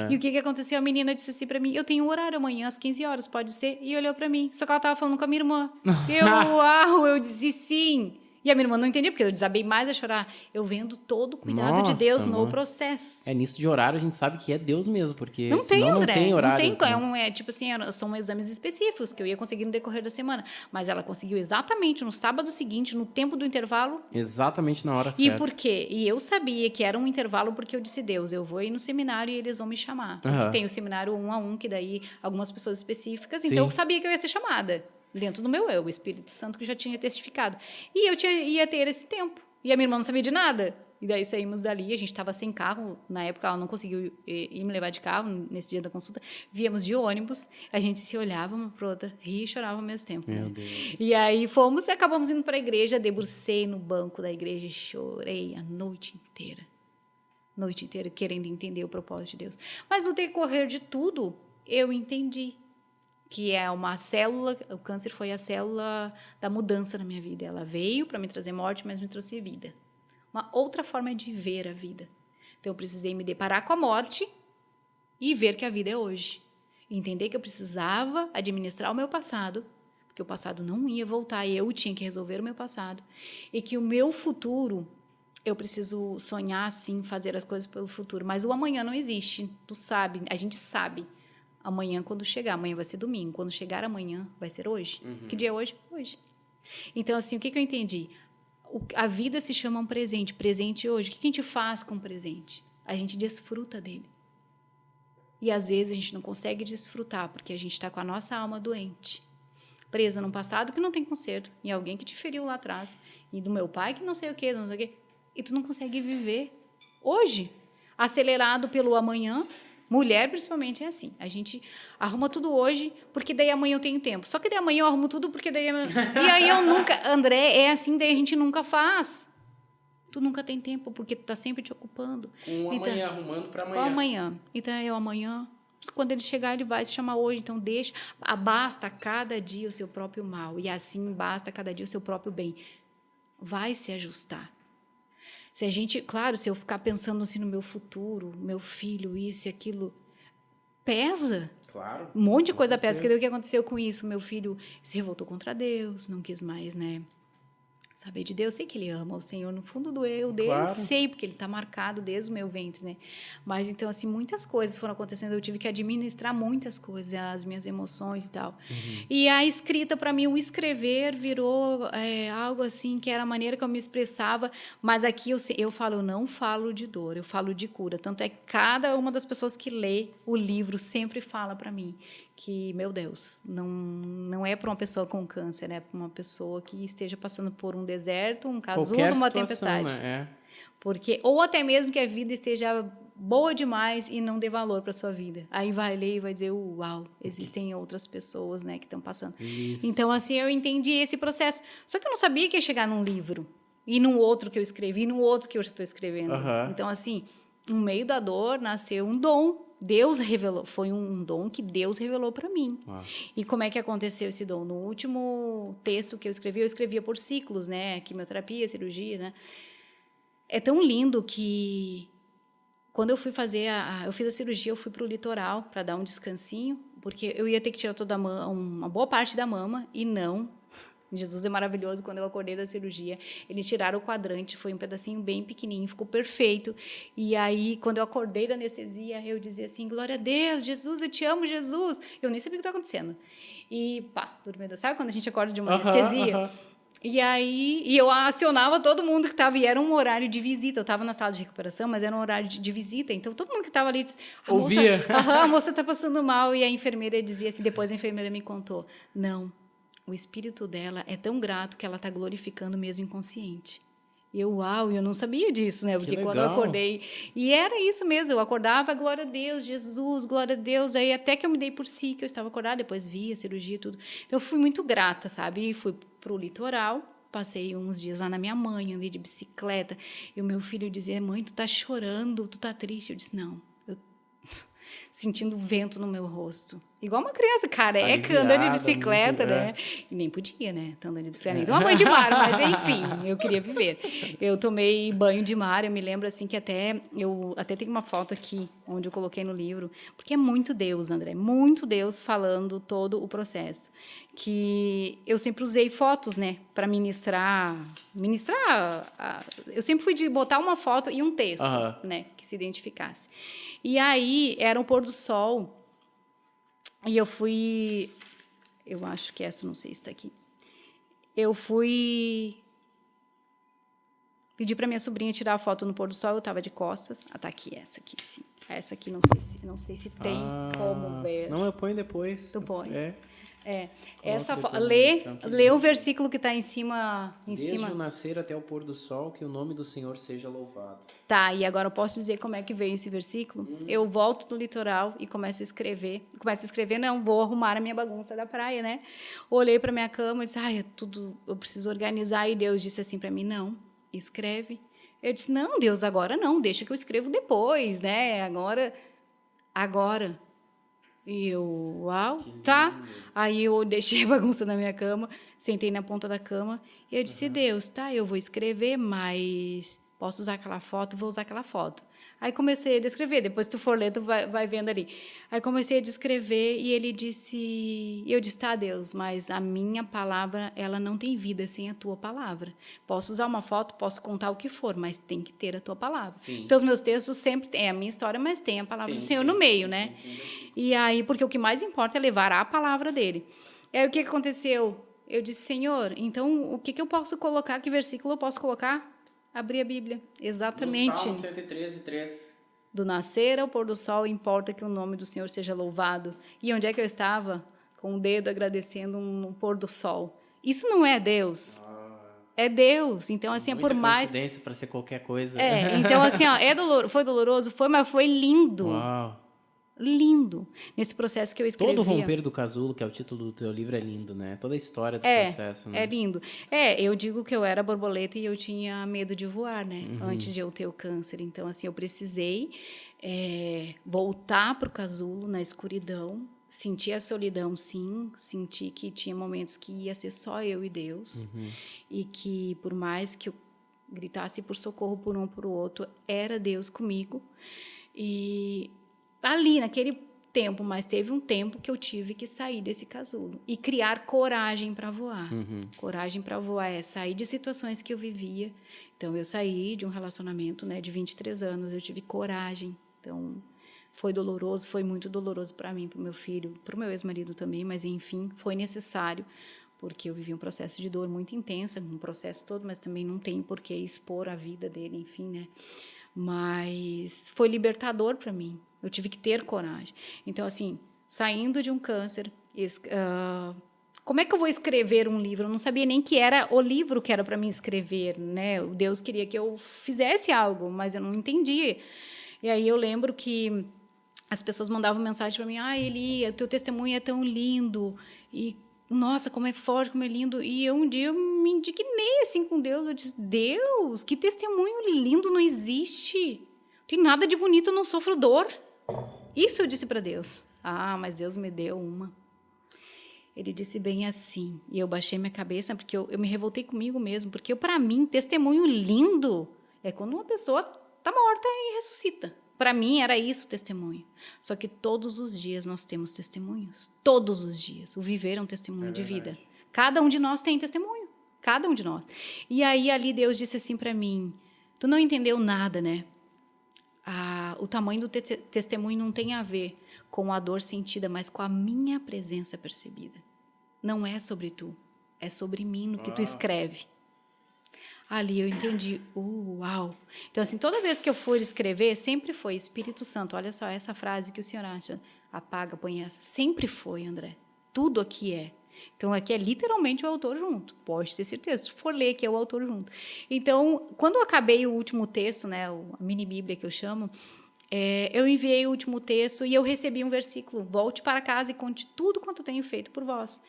E o que aconteceu? A menina disse assim para mim, eu tenho um horário amanhã às 15 horas, pode ser? E olhou para mim. Só que ela estava falando com a minha irmã. Eu disse sim. E a minha irmã não entendia, porque eu desabei mais a chorar. Eu vendo todo o cuidado de Deus no processo. Nisso de horário a gente sabe que é Deus mesmo, porque não tem, André, não tem horário. Não tem, tipo assim, são exames específicos que eu ia conseguir no decorrer da semana. Mas ela conseguiu exatamente no sábado seguinte, no tempo do intervalo. Exatamente na hora certa. E por quê? E eu sabia que era um intervalo porque eu disse, Deus, eu vou ir no seminário e eles vão me chamar. Porque tem o seminário 1 a 1, que daí algumas pessoas específicas. Sim. Então eu sabia que eu ia ser chamada. Dentro do meu eu, o Espírito Santo que já tinha testificado. E eu ia ter esse tempo. E a minha irmã não sabia de nada. E daí saímos dali, a gente estava sem carro, na época ela não conseguiu ir me levar de carro nesse dia da consulta, víamos de ônibus, a gente se olhava uma para outra, ria e chorava ao mesmo tempo. Meu né? Deus. E aí fomos e acabamos indo para a igreja, debrucei no banco da igreja e chorei a noite inteira querendo entender o propósito de Deus. Mas no decorrer de tudo, eu entendi que é uma célula, o câncer foi a célula da mudança na minha vida. Ela veio para me trazer morte, mas me trouxe vida. Uma outra forma de ver a vida. Então, eu precisei me deparar com a morte e ver que a vida é hoje. Entender que eu precisava administrar o meu passado, porque o passado não ia voltar e eu tinha que resolver o meu passado. E que o meu futuro, eu preciso sonhar, sim, fazer as coisas pelo futuro. Mas o amanhã não existe. Tu sabe, a gente sabe. Amanhã, quando chegar, amanhã vai ser domingo. Quando chegar amanhã, vai ser hoje. Que dia é hoje? Hoje. Então, assim, o que eu entendi? A vida se chama um presente. Presente hoje. O que a gente faz com o presente? A gente desfruta dele. E, às vezes, a gente não consegue desfrutar porque a gente está com a nossa alma doente. Presa num passado que não tem conserto. Em alguém que te feriu lá atrás. E do meu pai que não sei o quê, não sei o quê. E tu não consegue viver hoje. Acelerado pelo amanhã. Mulher, principalmente, é assim. A gente arruma tudo hoje, porque daí amanhã eu tenho tempo. Só que daí amanhã eu arrumo tudo, porque daí... E aí eu nunca... André, é assim, daí a gente nunca faz. Tu nunca tem tempo, porque tu tá sempre te ocupando. Com amanhã, arrumando para amanhã. Com amanhã. Então, eu amanhã... Quando ele chegar, ele vai se chamar hoje. Então, deixa... Basta cada dia o seu próprio mal. E assim, basta cada dia o seu próprio bem. Vai se ajustar. Se a gente, claro, se eu ficar pensando assim no meu futuro, meu filho, isso e aquilo, pesa. Claro. Um monte de coisa pesa. Que daí o que aconteceu com isso? Meu filho se revoltou contra Deus, não quis mais, né? Saber de Deus, sei que ele ama o Senhor no fundo do eu dele, claro. Sei, porque ele está marcado desde o meu ventre, né? Mas, então, assim, muitas coisas foram acontecendo, eu tive que administrar muitas coisas, as minhas emoções e tal. E a escrita, para mim, o escrever virou algo assim, que era a maneira que eu me expressava, mas aqui eu falo, eu não falo de dor, eu falo de cura. Tanto é que cada uma das pessoas que lê o livro sempre fala para mim que, meu Deus, não é para uma pessoa com câncer, é para uma pessoa que esteja passando por um deserto, um casulo, uma tempestade. Né? Porque, ou até mesmo que a vida esteja boa demais e não dê valor para sua vida. Aí vai ler e vai dizer, uau, existem outras pessoas, né, que estão passando. Isso. Então, assim, eu entendi esse processo. Só que eu não sabia que ia chegar num livro, e num outro que eu escrevi, e num outro que eu já estou escrevendo. Então, assim, no meio da dor nasceu um dom. Deus revelou, foi um dom que Deus revelou para mim. E como é que aconteceu esse dom? No último texto que eu escrevia por ciclos, né? Quimioterapia, cirurgia, né? É tão lindo que quando eu fui fazer eu fiz a cirurgia, eu fui para o litoral para dar um descansinho, porque eu ia ter que tirar toda uma boa parte da mama e não. Jesus é maravilhoso. Quando eu acordei da cirurgia, eles tiraram o quadrante, foi um pedacinho bem pequenininho, ficou perfeito. E aí, quando eu acordei da anestesia, eu dizia assim, glória a Deus, Jesus, eu te amo, Jesus. Eu nem sabia o que estava acontecendo. E pá, dormindo. Sabe quando a gente acorda de uma anestesia? E aí, eu acionava todo mundo que estava, e era um horário de visita. Eu estava na sala de recuperação, mas era um horário de visita. Então, todo mundo que estava ali disse, a moça está passando mal. E a enfermeira dizia assim, depois a enfermeira me contou, não, o espírito dela é tão grato que ela está glorificando mesmo inconsciente. E eu não sabia disso, né? Porque quando eu acordei... E era isso mesmo, eu acordava, glória a Deus, Jesus, glória a Deus. Aí até que eu me dei por si, que eu estava acordada, depois vi a cirurgia e tudo. Então, eu fui muito grata, sabe? E fui para o litoral, passei uns dias lá na minha mãe, andei de bicicleta. E o meu filho dizia, mãe, tu tá chorando, tu tá triste. Eu disse, não, eu sentindo vento no meu rosto. Igual uma criança careca, andando de bicicleta, né? E nem podia, né? Tá andando de bicicleta, nem uma mãe de mar, mas enfim, eu queria viver. Eu tomei banho de mar, eu me lembro assim que eu tenho uma foto aqui, onde eu coloquei no livro, porque é muito Deus, André, muito Deus falando todo o processo. Que eu sempre usei fotos, né? Para ministrar. Eu sempre fui de botar uma foto e um texto, né? Que se identificasse. E aí, era um pôr do sol. E eu fui... Eu acho que essa, não sei se está aqui. Eu fui pedir para minha sobrinha tirar a foto no pôr do sol. Eu estava de costas. Tá aqui, essa aqui, sim. Essa aqui, não sei se tem como ver. Não, eu ponho depois. Tu põe. Lê o versículo que está em cima. Desde o nascer até o pôr do sol, que o nome do Senhor seja louvado. Tá, e agora eu posso dizer como é que veio esse versículo? Eu volto do litoral e começo a escrever. Não, vou arrumar a minha bagunça da praia, né? Olhei para minha cama e disse, eu preciso organizar. E Deus disse assim para mim, não, escreve. Eu disse, não, Deus, agora não, deixa que eu escrevo depois, né? Agora. E eu, uau, tá. Aí eu deixei a bagunça na minha cama, sentei na ponta da cama e eu disse, Deus, tá, eu vou escrever, mas posso usar aquela foto? Vou usar aquela foto. Aí comecei a descrever, depois se tu for ler, tu vai vendo ali. Aí comecei a descrever e eu disse, tá, Deus, mas a minha palavra, ela não tem vida sem a tua palavra. Posso usar uma foto, posso contar o que for, mas tem que ter a tua palavra. Sim. Então, os meus textos sempre têm a minha história, mas tem a palavra do Senhor no meio, né? E aí, porque o que mais importa é levar a palavra dele. E aí, o que aconteceu? Eu disse, Senhor, então, o que eu posso colocar, que versículo eu posso colocar? Abri a Bíblia, exatamente. No Salmo 113:3. Do nascer ao pôr do sol, importa que o nome do Senhor seja louvado. E onde é que eu estava? Com o dedo agradecendo um pôr do sol. Isso não é Deus. É Deus. Então, assim, Muita por mais... coincidência para ser qualquer coisa. Então, assim, foi doloroso? Foi, mas foi lindo. Uau. Lindo. Nesse processo que eu escrevi. Todo o romper do casulo, que é o título do teu livro, é lindo, né? Toda a história do processo, né? É lindo. Eu digo que eu era borboleta e eu tinha medo de voar, né? Antes de eu ter o câncer. Então, assim, eu precisei voltar para o casulo na escuridão, sentir a solidão, sim. Senti que tinha momentos que ia ser só eu e Deus. E que, por mais que eu gritasse por socorro por um por outro, era Deus comigo. E... ali, naquele tempo, mas teve um tempo que eu tive que sair desse casulo e criar coragem para voar. Coragem para voar é sair de situações que eu vivia. Então, eu saí de um relacionamento, né, de 23 anos, eu tive coragem. Então, foi doloroso, foi muito doloroso para mim, para o meu filho, para o meu ex-marido também, mas, enfim, foi necessário, porque eu vivi um processo de dor muito intensa, um processo todo, mas também não tem por que expor a vida dele, enfim, né? Mas foi libertador para mim. Eu tive que ter coragem. Então, assim, saindo de um câncer, como é que eu vou escrever um livro? Eu não sabia nem que era o livro que era para mim escrever, né? O Deus queria que eu fizesse algo, mas eu não entendia. E aí eu lembro que as pessoas mandavam mensagem para mim, Eli, o teu testemunho é tão lindo, e nossa, como é forte, como é lindo. E um dia eu me indignei assim com Deus. Eu disse, Deus, que testemunho lindo, não existe. Não tem nada de bonito, eu não sofro dor. Isso eu disse para Deus. Mas Deus me deu uma. Ele disse bem assim. E eu baixei minha cabeça, porque eu me revoltei comigo mesmo. Porque para mim, testemunho lindo é quando uma pessoa está morta e ressuscita. Para mim, era isso o testemunho. Só que todos os dias nós temos testemunhos. Todos os dias. O viver é um testemunho de vida. Cada um de nós tem testemunho. Cada um de nós. E aí, ali, Deus disse assim para mim, tu não entendeu nada, né? O tamanho do testemunho não tem a ver com a dor sentida, mas com a minha presença percebida. Não é sobre tu. É sobre mim no que tu escreve. Ali eu entendi, uau. Então, assim, toda vez que eu for escrever, sempre foi Espírito Santo. Olha só essa frase que o senhor acha, apaga, põe essa. Sempre foi, André. Tudo aqui é. Então, aqui é literalmente o autor junto. Pode ter certeza. Se for ler, aqui é o autor junto. Então, quando eu acabei o último texto, né, a mini bíblia que eu chamo, eu enviei o último texto e eu recebi um versículo. Volte para casa e conte tudo quanto tenho feito por vós.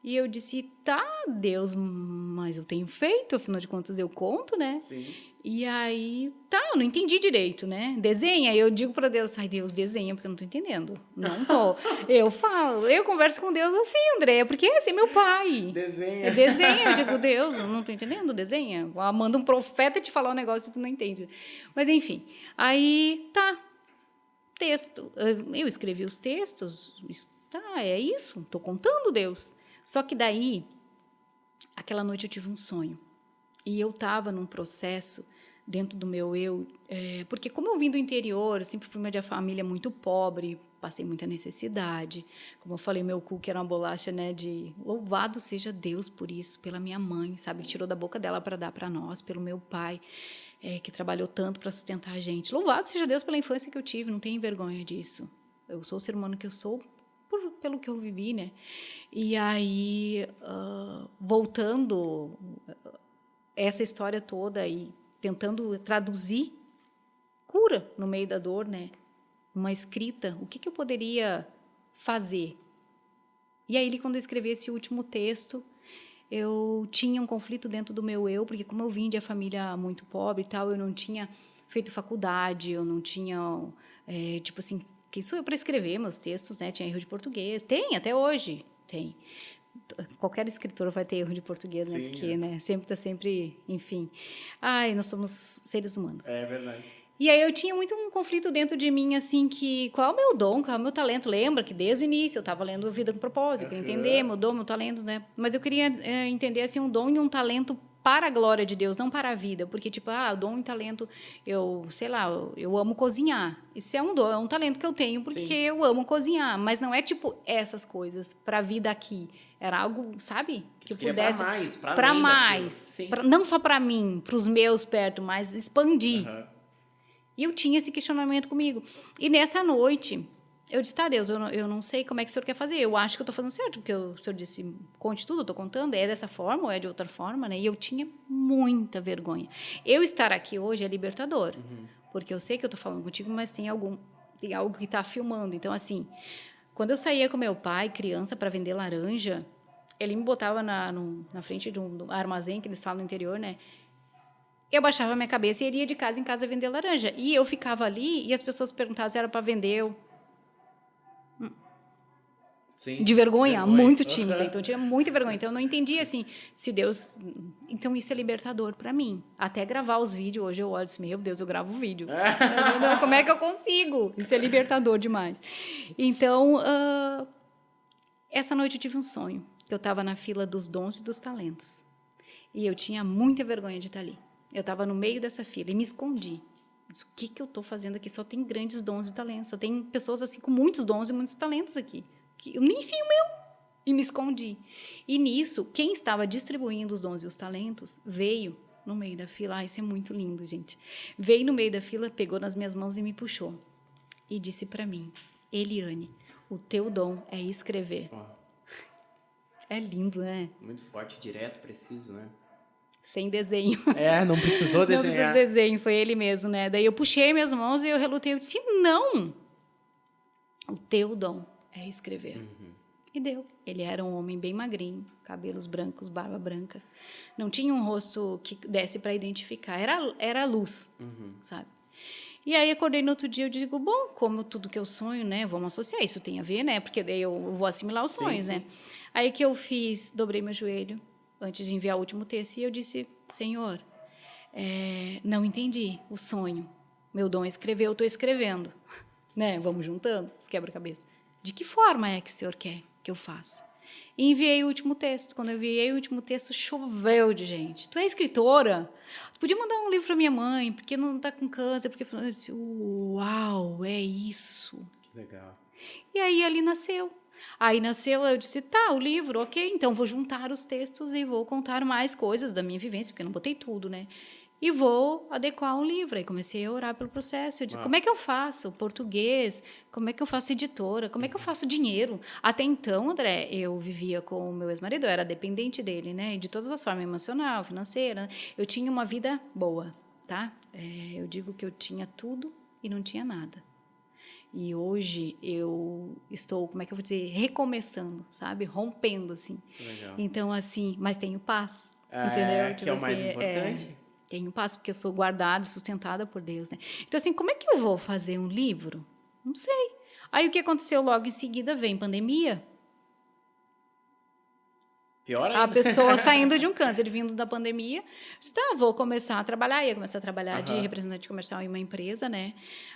E eu disse, tá, Deus, mas eu tenho feito, afinal de contas eu conto, né? Sim. E aí, eu não entendi direito, né? Desenha, eu digo para Deus, Deus, desenha, porque eu não tô entendendo. Não tô. Eu converso com Deus assim, André, porque esse é meu pai. Desenha. Desenha, eu digo, Deus, eu não tô entendendo, desenha. Manda um profeta te falar um negócio e tu não entende. Mas, enfim, aí, texto. Eu escrevi os textos, é isso, tô contando, Deus. Só que daí, aquela noite eu tive um sonho. E eu estava num processo dentro do meu eu, porque como eu vim do interior, eu sempre fui uma família muito pobre, passei muita necessidade. Como eu falei, meu cookie era uma bolacha, né, de louvado seja Deus por isso, pela minha mãe, sabe, que tirou da boca dela para dar para nós, pelo meu pai, que trabalhou tanto para sustentar a gente. Louvado seja Deus pela infância que eu tive, não tenho vergonha disso. Eu sou o ser humano que eu sou pelo que eu vivi, né? E aí, voltando essa história toda e tentando traduzir cura no meio da dor, né? Uma escrita, o que eu poderia fazer? E aí, quando eu escrevi esse último texto, eu tinha um conflito dentro do meu eu, porque como eu vim de uma família muito pobre e tal, eu não tinha feito faculdade, eu não tinha, tipo assim, quem sou eu para escrever meus textos, né? Tinha erro de português, tem, até hoje tem. Qualquer escritor vai ter erro de português, né? Sim, Porque, né? Sempre tá sempre, enfim. Ai, nós somos seres humanos. É verdade. E aí eu tinha muito um conflito dentro de mim, assim, que qual é o meu dom, qual é o meu talento? Lembra que desde o início eu estava lendo Vida com Propósito, eu queria entender meu dom, meu talento, né? Mas eu queria entender, assim, um dom e um talento para a glória de Deus, não para a vida. Porque, tipo, dom e talento, sei lá, eu amo cozinhar. Isso é um dom, é um talento que eu tenho porque Sim. eu amo cozinhar. Mas não é, tipo, essas coisas para a vida aqui. Era algo, sabe? Que pudesse... Para mais, para além mais. Sim. Não só para mim, para os meus perto, mas expandir. E eu tinha esse questionamento comigo. E nessa noite, eu disse, tá, Deus, eu não sei como é que o senhor quer fazer. Eu acho que eu estou fazendo certo, porque o senhor disse, conte tudo, eu estou contando. É dessa forma ou é de outra forma, né? E eu tinha muita vergonha. Eu estar aqui hoje é libertador. Porque eu sei que eu estou falando contigo, mas tem algo que está filmando. Então, assim, quando eu saía com meu pai, criança, para vender laranja, ele me botava na frente de um armazém que eles falam no interior, né? Eu baixava a minha cabeça e iria de casa em casa vender laranja. E eu ficava ali e as pessoas perguntavam se era para vender. Sim. De vergonha, muito tímida. Então, eu tinha muita vergonha. Então, eu não entendia, assim, se Deus... Então, isso é libertador para mim. Até gravar os vídeos, hoje eu olho e disse, meu Deus, eu gravo vídeo. Como é que eu consigo? Isso é libertador demais. Então, essa noite eu tive um sonho. Eu estava na fila dos dons e dos talentos. E eu tinha muita vergonha de estar ali. Eu estava no meio dessa fila e me escondi. Disse, o que eu estou fazendo aqui? Só tem grandes dons e talentos. Só tem pessoas assim com muitos dons e muitos talentos aqui. Eu nem sei o meu. E me escondi. E nisso, quem estava distribuindo os dons e os talentos veio no meio da fila. Isso é muito lindo, gente. Veio no meio da fila, pegou nas minhas mãos e me puxou. E disse para mim, Eliane, o teu dom é escrever. É lindo, né? Muito forte, direto, preciso, né? Sem desenho. Não precisou desenhar. Não precisou de desenho, foi ele mesmo, né? Daí eu puxei minhas mãos e eu relutei. Eu disse, não! O teu dom é escrever. E deu. Ele era um homem bem magrinho, cabelos brancos, barba branca. Não tinha um rosto que desse para identificar. Era luz, sabe? E aí, acordei no outro dia, eu digo, bom, como tudo que eu sonho, né? Vamos associar, isso tem a ver, né? Porque daí eu vou assimilar os sonhos, né? Aí que eu fiz, dobrei meu joelho, antes de enviar o último texto, e eu disse, Senhor, não entendi o sonho. Meu dom é escrever, eu estou escrevendo. Né? Vamos juntando, os quebra-cabeça. De que forma é que o Senhor quer que eu faça? E enviei o último texto. Quando eu enviei o último texto, choveu de gente. Tu é escritora? Tu podia mandar um livro para minha mãe, porque não está com câncer. Porque eu disse, uau, é isso. Que legal. E aí, ali nasceu. Aí nasceu, eu disse, tá, o livro, ok, então vou juntar os textos e vou contar mais coisas da minha vivência, porque eu não botei tudo, né? E vou adequar um livro. Aí comecei a orar pelo processo. Eu disse, como é que eu faço português? Como é que eu faço editora? Como é que eu faço dinheiro? Até então, André, eu vivia com o meu ex-marido, eu era dependente dele, né? De todas as formas, emocional, financeira. Eu tinha uma vida boa, tá? Eu digo que eu tinha tudo e não tinha nada. E hoje eu estou, como é que eu vou dizer, recomeçando, sabe? Rompendo, assim. Legal. Então, assim, mas tenho paz, entendeu? Que é o mais importante. Tenho paz, porque eu sou guardada e sustentada por Deus, né? Então, assim, como é que eu vou fazer um livro? Não sei. Aí, o que aconteceu logo em seguida? Vem pandemia. Pior ainda. A pessoa saindo de um câncer, vindo da pandemia, disse, tá, vou começar a trabalhar. Ia começar a trabalhar de representante comercial em uma empresa, né?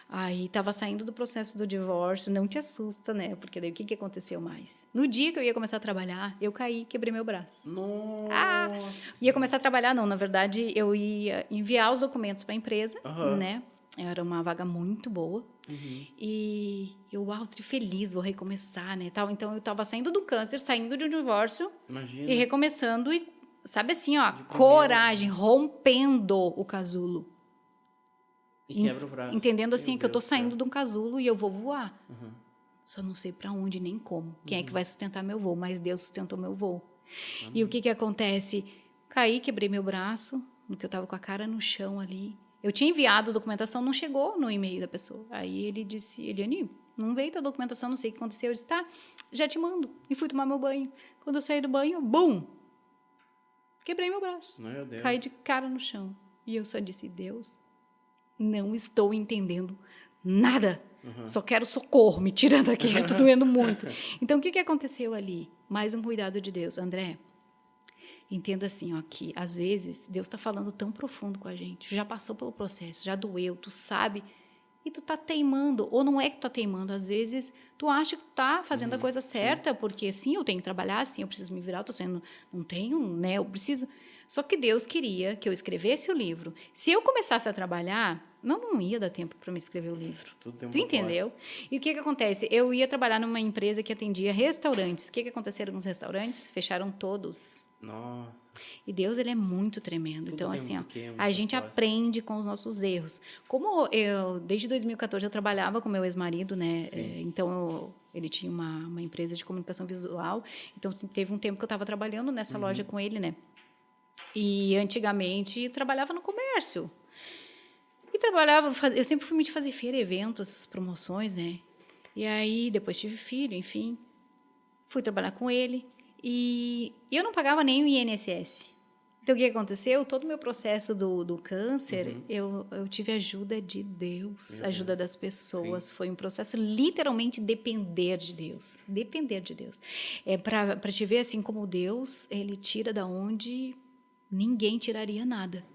Aí, estava saindo do processo do divórcio. Não te assusta, né? Porque daí, o que aconteceu mais? No dia que eu ia começar a trabalhar, eu caí, quebrei meu braço. Nossa! Ia começar a trabalhar, não. Na verdade, eu ia enviar os documentos para a empresa, né? Era uma vaga muito boa. E eu, feliz, vou recomeçar, né? Tal. Então, eu estava saindo do câncer, saindo de um divórcio. Imagina. E recomeçando. E, sabe assim, ó, coragem, rompendo o casulo. E quebra o braço. Entendendo assim que eu estou saindo de um casulo e eu vou voar. Só não sei para onde nem como. Quem é que vai sustentar meu voo? Mas Deus sustentou meu voo. E o que acontece? Caí, quebrei meu braço, no que eu estava com a cara no chão ali. Eu tinha enviado a documentação, não chegou no e-mail da pessoa. Aí ele disse, Eliane, não veio tua documentação, não sei o que aconteceu. Eu disse, tá, já te mando. E fui tomar meu banho. Quando eu saí do banho, bum! Quebrei meu braço. Meu Deus. Caí de cara no chão. E eu só disse, Deus, não estou entendendo nada. Só quero socorro, me tira daqui que eu tô doendo muito. Então, o que aconteceu ali? Mais um cuidado de Deus. André, entenda assim, ó, que às vezes Deus está falando tão profundo com a gente, já passou pelo processo, já doeu, tu sabe, e tu tá teimando, ou não é que tu tá teimando, às vezes tu acha que tu tá fazendo a coisa certa, porque sim, eu tenho que trabalhar, sim, eu preciso me virar, eu tô sendo, não tenho, né, eu preciso... Só que Deus queria que eu escrevesse o livro. Se eu começasse a trabalhar, não ia dar tempo para me escrever o livro. Tudo tem um Tu entendeu? E o que acontece? Eu ia trabalhar numa empresa que atendia restaurantes. O que aconteceu nos restaurantes? Fecharam todos. Nossa. E Deus, ele é muito tremendo. Tudo Então, tem assim, um ó, porquê, um a gente propósito. aprende com os nossos erros. Como eu, desde 2014, eu trabalhava com meu ex-marido, né? Então, ele tinha uma empresa de comunicação visual. Então, teve um tempo que eu estava trabalhando nessa loja com ele, né? E antigamente trabalhava no comércio. E trabalhava, eu sempre fui muito de fazer feira, eventos, promoções, né? E aí depois tive filho, enfim. Fui trabalhar com ele e eu não pagava nem o INSS. Então o que aconteceu? Todo o meu processo do câncer, eu tive ajuda de Deus, ajuda das pessoas. Sim. Foi um processo literalmente depender de Deus. Depender de Deus. É para te ver assim como Deus, ele tira da onde ninguém tiraria nada.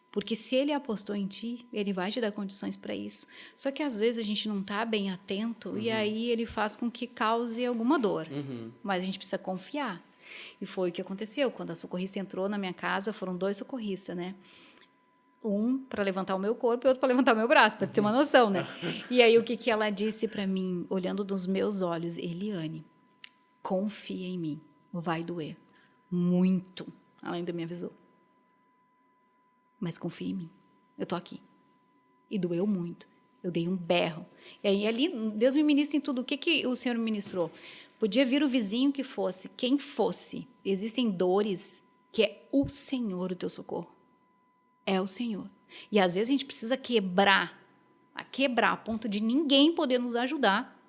Porque se ele apostou em ti, ele vai te dar condições para isso. Só que às vezes a gente não está bem atento e aí ele faz com que cause alguma dor. Mas a gente precisa confiar. E foi o que aconteceu. Quando a socorrista entrou na minha casa, foram 2 socorristas, né? Um para levantar o meu corpo e outro para levantar o meu braço, para ter uma noção, né? E aí o que ela disse para mim, olhando nos meus olhos? Eliane, confia em mim, vai doer. Muito. Ela ainda me avisou. Mas confia em mim. Eu tô aqui. E doeu muito. Eu dei um berro. E aí ali, Deus me ministra em tudo. O que o Senhor me ministrou? Podia vir o vizinho que fosse, quem fosse. Existem dores que é o Senhor o teu socorro. É o Senhor. E às vezes a gente precisa quebrar a ponto de ninguém poder nos ajudar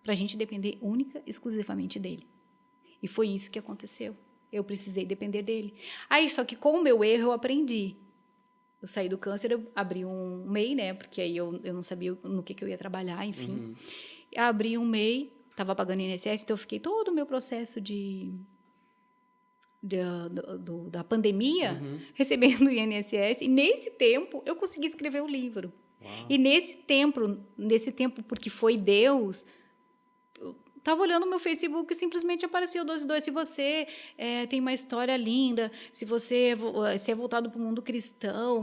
para a gente depender única, exclusivamente dele. E foi isso que aconteceu. Eu precisei depender dele. Aí, só que com o meu erro, eu aprendi. Eu saí do câncer, eu abri um MEI, né? Porque aí eu não sabia no que eu ia trabalhar, enfim. Eu abri um MEI, estava pagando INSS, então eu fiquei todo o meu processo da pandemia recebendo o INSS. E nesse tempo, eu consegui escrever o livro. Uau. E nesse tempo, porque foi Deus... Estava olhando o meu Facebook e simplesmente apareceu 12:2. Se você tem uma história linda, se é voltado para o mundo cristão,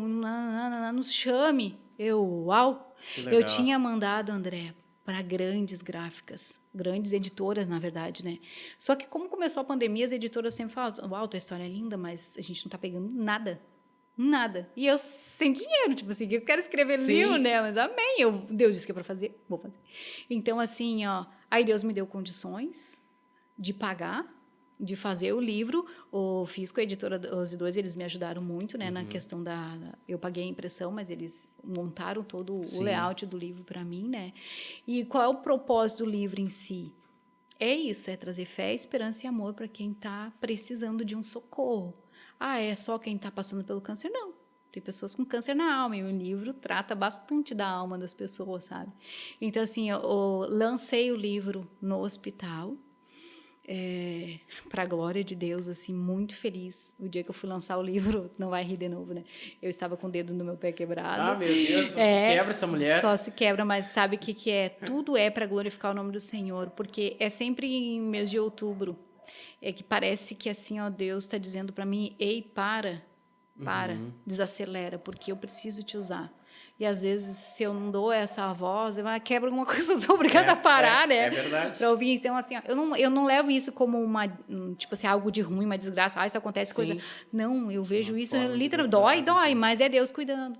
nos chame. Uau! Eu tinha mandado, André, para grandes gráficas, grandes editoras, na verdade, né? Só que como começou a pandemia, as editoras sempre falam, uau, tua história é linda, mas a gente não está pegando nada. Nada. E eu sem dinheiro, tipo assim, eu quero escrever livro, né? Mas amém. Deus disse que é para fazer, vou fazer. Então, assim, ó, aí Deus me deu condições de pagar, de fazer o livro. O Fisco, a editora Os Dois, eles me ajudaram muito, né? Na questão eu paguei a impressão, mas eles montaram todo o layout do livro para mim, né? E qual é o propósito do livro em si? É isso, é trazer fé, esperança e amor para quem está precisando de um socorro. É só quem está passando pelo câncer? Não. Tem pessoas com câncer na alma e o livro trata bastante da alma das pessoas, sabe? Então, assim, eu lancei o livro no hospital, para a glória de Deus, assim, muito feliz. O dia que eu fui lançar o livro, não vai rir de novo, né? Eu estava com o dedo no meu pé quebrado. Meu Deus, só se quebra essa mulher. Só se quebra, mas sabe o que é? Tudo é para glorificar o nome do Senhor, porque é sempre em mês de outubro. É que parece que assim, ó, Deus está dizendo para mim, ei, para, desacelera, porque eu preciso te usar. E às vezes, se eu não dou essa voz, quebra alguma coisa, eu sou obrigada a parar, né? É verdade. Para ouvir. Então, assim, ó, eu não levo isso como tipo assim, algo de ruim, uma desgraça. Isso acontece coisa. Não, eu vejo isso, literalmente, dói, mas é Deus cuidando.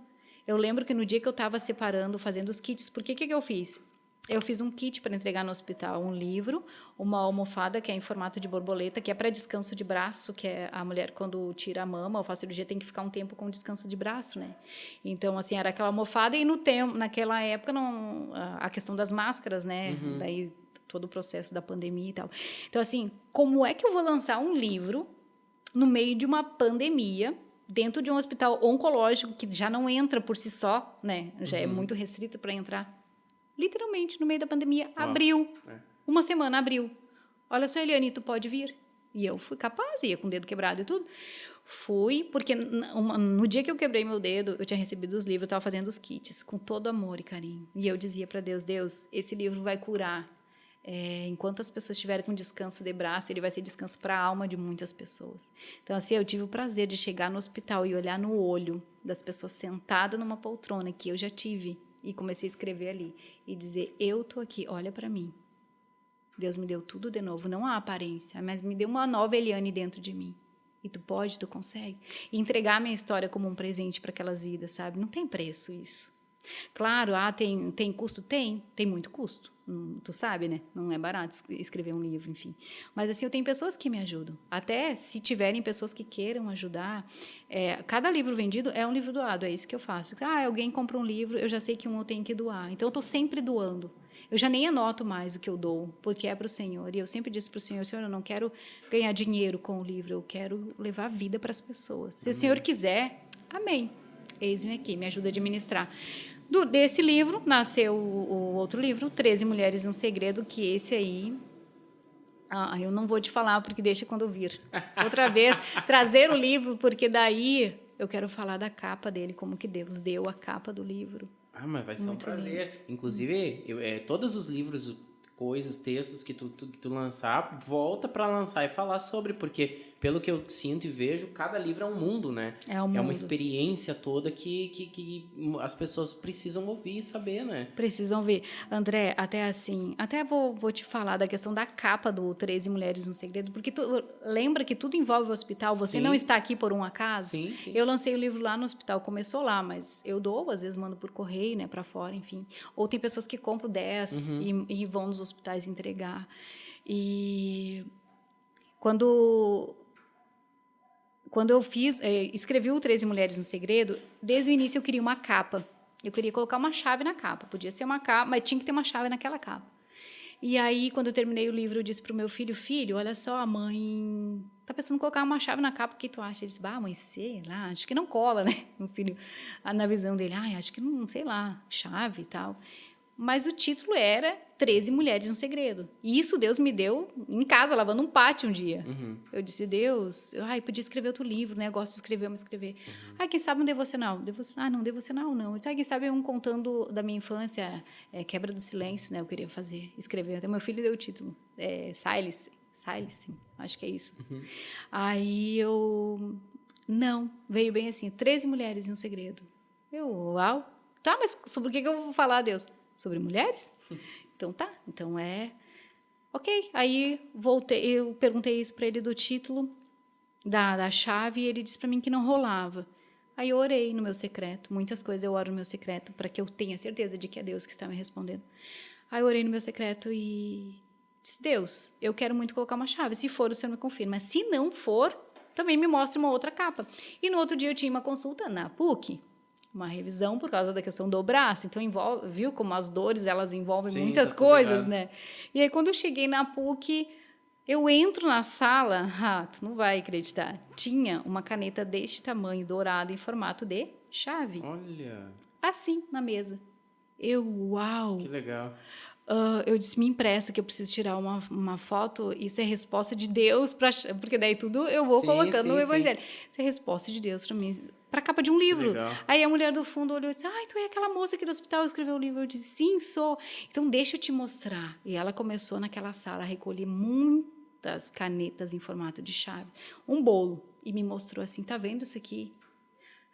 Eu lembro que no dia que eu estava separando, fazendo os kits, por que eu fiz? Eu fiz um kit para entregar no hospital, um livro, uma almofada que é em formato de borboleta, que é para descanso de braço, que é a mulher quando tira a mama ou faz cirurgia tem que ficar um tempo com descanso de braço, né? Então, assim, era aquela almofada e naquela época não, a questão das máscaras, né? Daí todo o processo da pandemia e tal. Então, assim, como é que eu vou lançar um livro no meio de uma pandemia, dentro de um hospital oncológico que já não entra por si só, né? Já é muito restrito para entrar. Literalmente, no meio da pandemia, abriu. Uma semana abriu. Olha só, Eliane, tu pode vir? E eu fui capaz, ia com o dedo quebrado e tudo. Fui, porque no dia que eu quebrei meu dedo, eu tinha recebido os livros, eu estava fazendo os kits, com todo amor e carinho. E eu dizia para Deus, Deus, esse livro vai curar. Enquanto as pessoas estiverem com descanso de braço, ele vai ser descanso para a alma de muitas pessoas. Então, assim, eu tive o prazer de chegar no hospital e olhar no olho das pessoas sentadas numa poltrona, que eu já tive, e comecei a escrever ali, e dizer, eu tô aqui, olha para mim. Deus me deu tudo de novo, não a aparência, mas me deu uma nova Eliane dentro de mim. E tu pode, tu consegue. E entregar a minha história como um presente para aquelas vidas, sabe? Não tem preço isso. Claro, tem custo? Tem muito custo. Tu sabe, né? Não é barato escrever um livro, enfim. Mas, assim, eu tenho pessoas que me ajudam. Até se tiverem pessoas que queiram ajudar, cada livro vendido é um livro doado, é isso que eu faço. Alguém compra um livro, eu já sei que um eu tenho que doar. Então, eu estou sempre doando. Eu já nem anoto mais o que eu dou, porque é para o Senhor. E eu sempre disse para o Senhor, Senhor, eu não quero ganhar dinheiro com o livro, eu quero levar vida para as pessoas. Se o Senhor quiser, amém. Eis-me aqui, me ajuda a administrar. Desse livro, nasceu o outro livro, 13 Mulheres e um Segredo, que esse aí... eu não vou te falar, porque deixa quando eu vir. Outra vez, trazer o livro, porque daí eu quero falar da capa dele, como que Deus deu a capa do livro. Mas vai ser Muito um prazer. lindo. Inclusive, todos os livros, coisas, textos que tu lançar, volta para lançar e falar sobre, porque pelo que eu sinto e vejo, cada livro é um mundo, né? É um É uma mundo. experiência toda que as pessoas precisam ouvir e saber, né? Precisam ver. André, até vou te falar da questão da capa do 13 Mulheres no Segredo, porque tu lembra que tudo envolve o hospital, você Sim. não está aqui por um acaso? Sim, sim. Eu lancei o livro lá no hospital, começou lá, mas eu dou, às vezes mando por correio, né, para fora, enfim. Ou tem pessoas que compram 10 e vão nos hospitais entregar. E quando eu escrevi o 13 Mulheres no Segredo, desde o início eu queria uma capa. Eu queria colocar uma chave na capa. Podia ser uma capa, mas tinha que ter uma chave naquela capa. E aí, quando eu terminei o livro, eu disse para o meu filho, olha só, a mãe tá pensando em colocar uma chave na capa, o que tu acha? Ele disse, mãe, sei lá, acho que não cola, né? Meu filho, na visão dele, acho que não, sei lá, chave e tal. Mas o título era 13 Mulheres no Segredo. E isso Deus me deu em casa, lavando um pátio um dia. Eu disse, Deus, podia escrever outro livro, né? Eu gosto de escrever, vamos escrever. Quem sabe um devocional? Não, devocional não. Eu disse, quem sabe um contando da minha infância, Quebra do Silêncio, né? Eu queria escrever. Até meu filho deu o título, Silence, acho que é isso. Aí não, veio bem assim, 13 Mulheres e um Segredo. Uau, tá, mas sobre o que eu vou falar, Deus? Sobre mulheres? Então tá, então ok. Aí eu perguntei isso para ele do título da chave e ele disse para mim que não rolava. Aí eu orei no meu secreto, muitas coisas eu oro no meu secreto para que eu tenha certeza de que é Deus que está me respondendo. Aí eu orei no meu secreto e disse, Deus, eu quero muito colocar uma chave, se for o Senhor me confirma, mas se não for, também me mostre uma outra capa. E no outro dia eu tinha uma consulta na PUC, uma revisão por causa da questão do braço. Então, viu como as dores, elas envolvem muitas coisas, né? E aí, quando eu cheguei na PUC, eu entro na sala, tu não vai acreditar, tinha uma caneta deste tamanho, dourada, em formato de chave. Olha! Assim, na mesa. Uau! Que legal. Eu disse, me empresta que eu preciso tirar uma foto, isso é resposta de Deus, porque daí tudo eu vou colocando no Evangelho. Isso é resposta de Deus para mim, para a capa de um livro. Aí a mulher do fundo olhou e disse, tu é aquela moça aqui do hospital que escreveu o livro. Eu disse, sim, sou. Então, deixa eu te mostrar. E ela começou naquela sala a recolher muitas canetas em formato de chave, um bolo, e me mostrou assim, tá vendo isso aqui?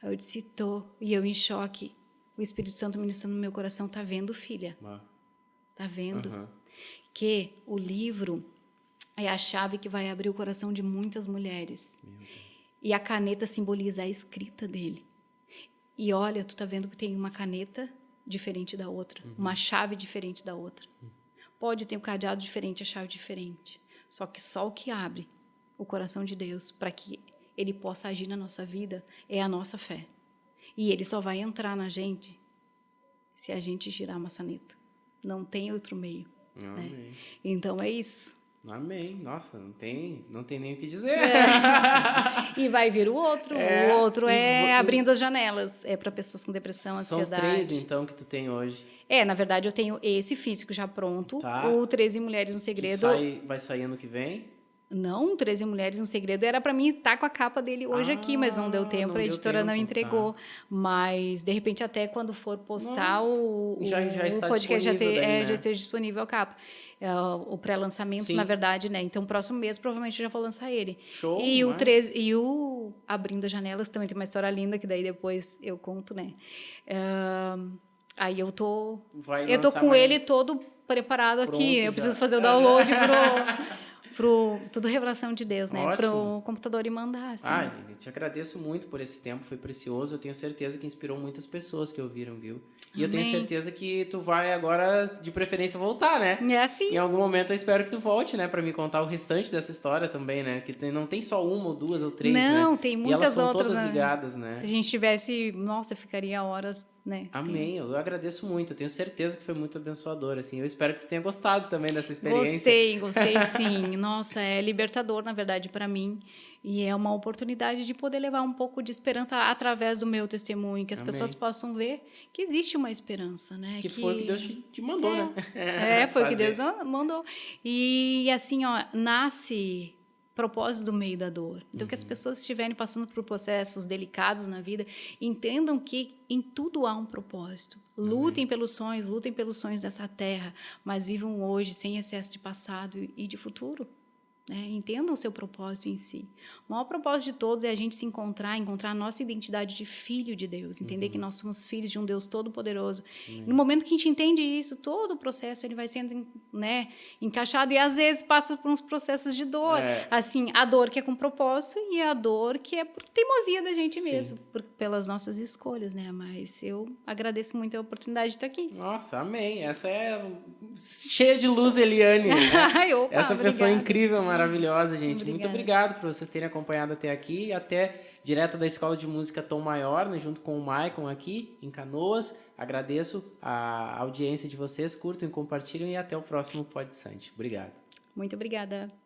Aí eu disse, tô. E eu em choque. O Espírito Santo ministrando no meu coração, tá vendo, filha? Tá vendo? Que o livro é a chave que vai abrir o coração de muitas mulheres. E a caneta simboliza a escrita dele. E olha, tu tá vendo que tem uma caneta diferente da outra, uma chave diferente da outra. Pode ter um cadeado diferente, a chave diferente. Só o que abre o coração de Deus para que Ele possa agir na nossa vida é a nossa fé. E Ele só vai entrar na gente se a gente girar a maçaneta. Não tem outro meio. Né? Então é isso. Amém. Nossa, não tem nem o que dizer. E vai vir o outro. O outro é abrindo as janelas. É para pessoas com depressão, ansiedade. São 3, então, que tu tem hoje. Na verdade, eu tenho esse físico já pronto. Tá. O 13 Mulheres no Segredo. Vai sair ano que vem? Não, 13 Mulheres no Segredo era para mim estar com a capa dele hoje aqui, mas não deu tempo, a editora não entregou. Tá. Mas, de repente, até quando for postar o podcast já esteja disponível a capa. O pré-lançamento, na verdade, né? Então, próximo mês, provavelmente, eu já vou lançar ele. Show, e o Abrindo as Janelas também tem uma história linda, que daí depois eu conto, né? Aí eu tô com ele todo preparado pronto, aqui. Eu preciso fazer o download pro tudo revelação de Deus, né? Pro computador e mandar, assim. Eu te agradeço muito por esse tempo, foi precioso. Eu tenho certeza que inspirou muitas pessoas que ouviram, viu? E Amém. Eu tenho certeza que tu vai agora, de preferência, voltar, né? É assim. Em algum momento eu espero que tu volte, né? Pra me contar o restante dessa história também, né? Que não tem só uma ou duas ou três, né? Não, tem muitas outras. E elas são todas ligadas, né? Se a gente tivesse... Nossa, eu ficaria horas, né? Amém. Eu agradeço muito. Eu tenho certeza que foi muito abençoador, assim. Eu espero que tu tenha gostado também dessa experiência. Gostei sim. Nossa, é libertador, na verdade, para mim. E é uma oportunidade de poder levar um pouco de esperança através do meu testemunho, que as pessoas possam ver que existe uma esperança, né? Que foi o que Deus te mandou, né? Foi o que Deus mandou. E assim, nasce propósito do meio da dor. Então, que as pessoas estiverem passando por processos delicados na vida, entendam que em tudo há um propósito. Lutem pelos sonhos dessa terra, mas vivam hoje sem excesso de passado e de futuro. Entendam o seu propósito em si. O maior propósito de todos é a gente se encontrar a nossa identidade de filho de Deus, entender que nós somos filhos de um Deus todo-poderoso. No momento que a gente entende isso, todo o processo ele vai sendo, né, encaixado e às vezes passa por uns processos de dor. Assim, a dor que é com propósito e a dor que é por teimosia da gente mesmo, pelas nossas escolhas, né? Mas eu agradeço muito a oportunidade de estar aqui. Nossa, amém. Essa é cheia de luz, Eliane. Né? Opa, essa pessoa obrigada. Incrível, maravilhosa, gente. Obrigada. Muito obrigado por vocês terem acompanhado até aqui. E até direto da Escola de Música Tom Maior, né, junto com o Maicon aqui em Canoas. Agradeço a audiência de vocês. Curtam e compartilhem. E até o próximo Pod Sante. Obrigado. Muito obrigada.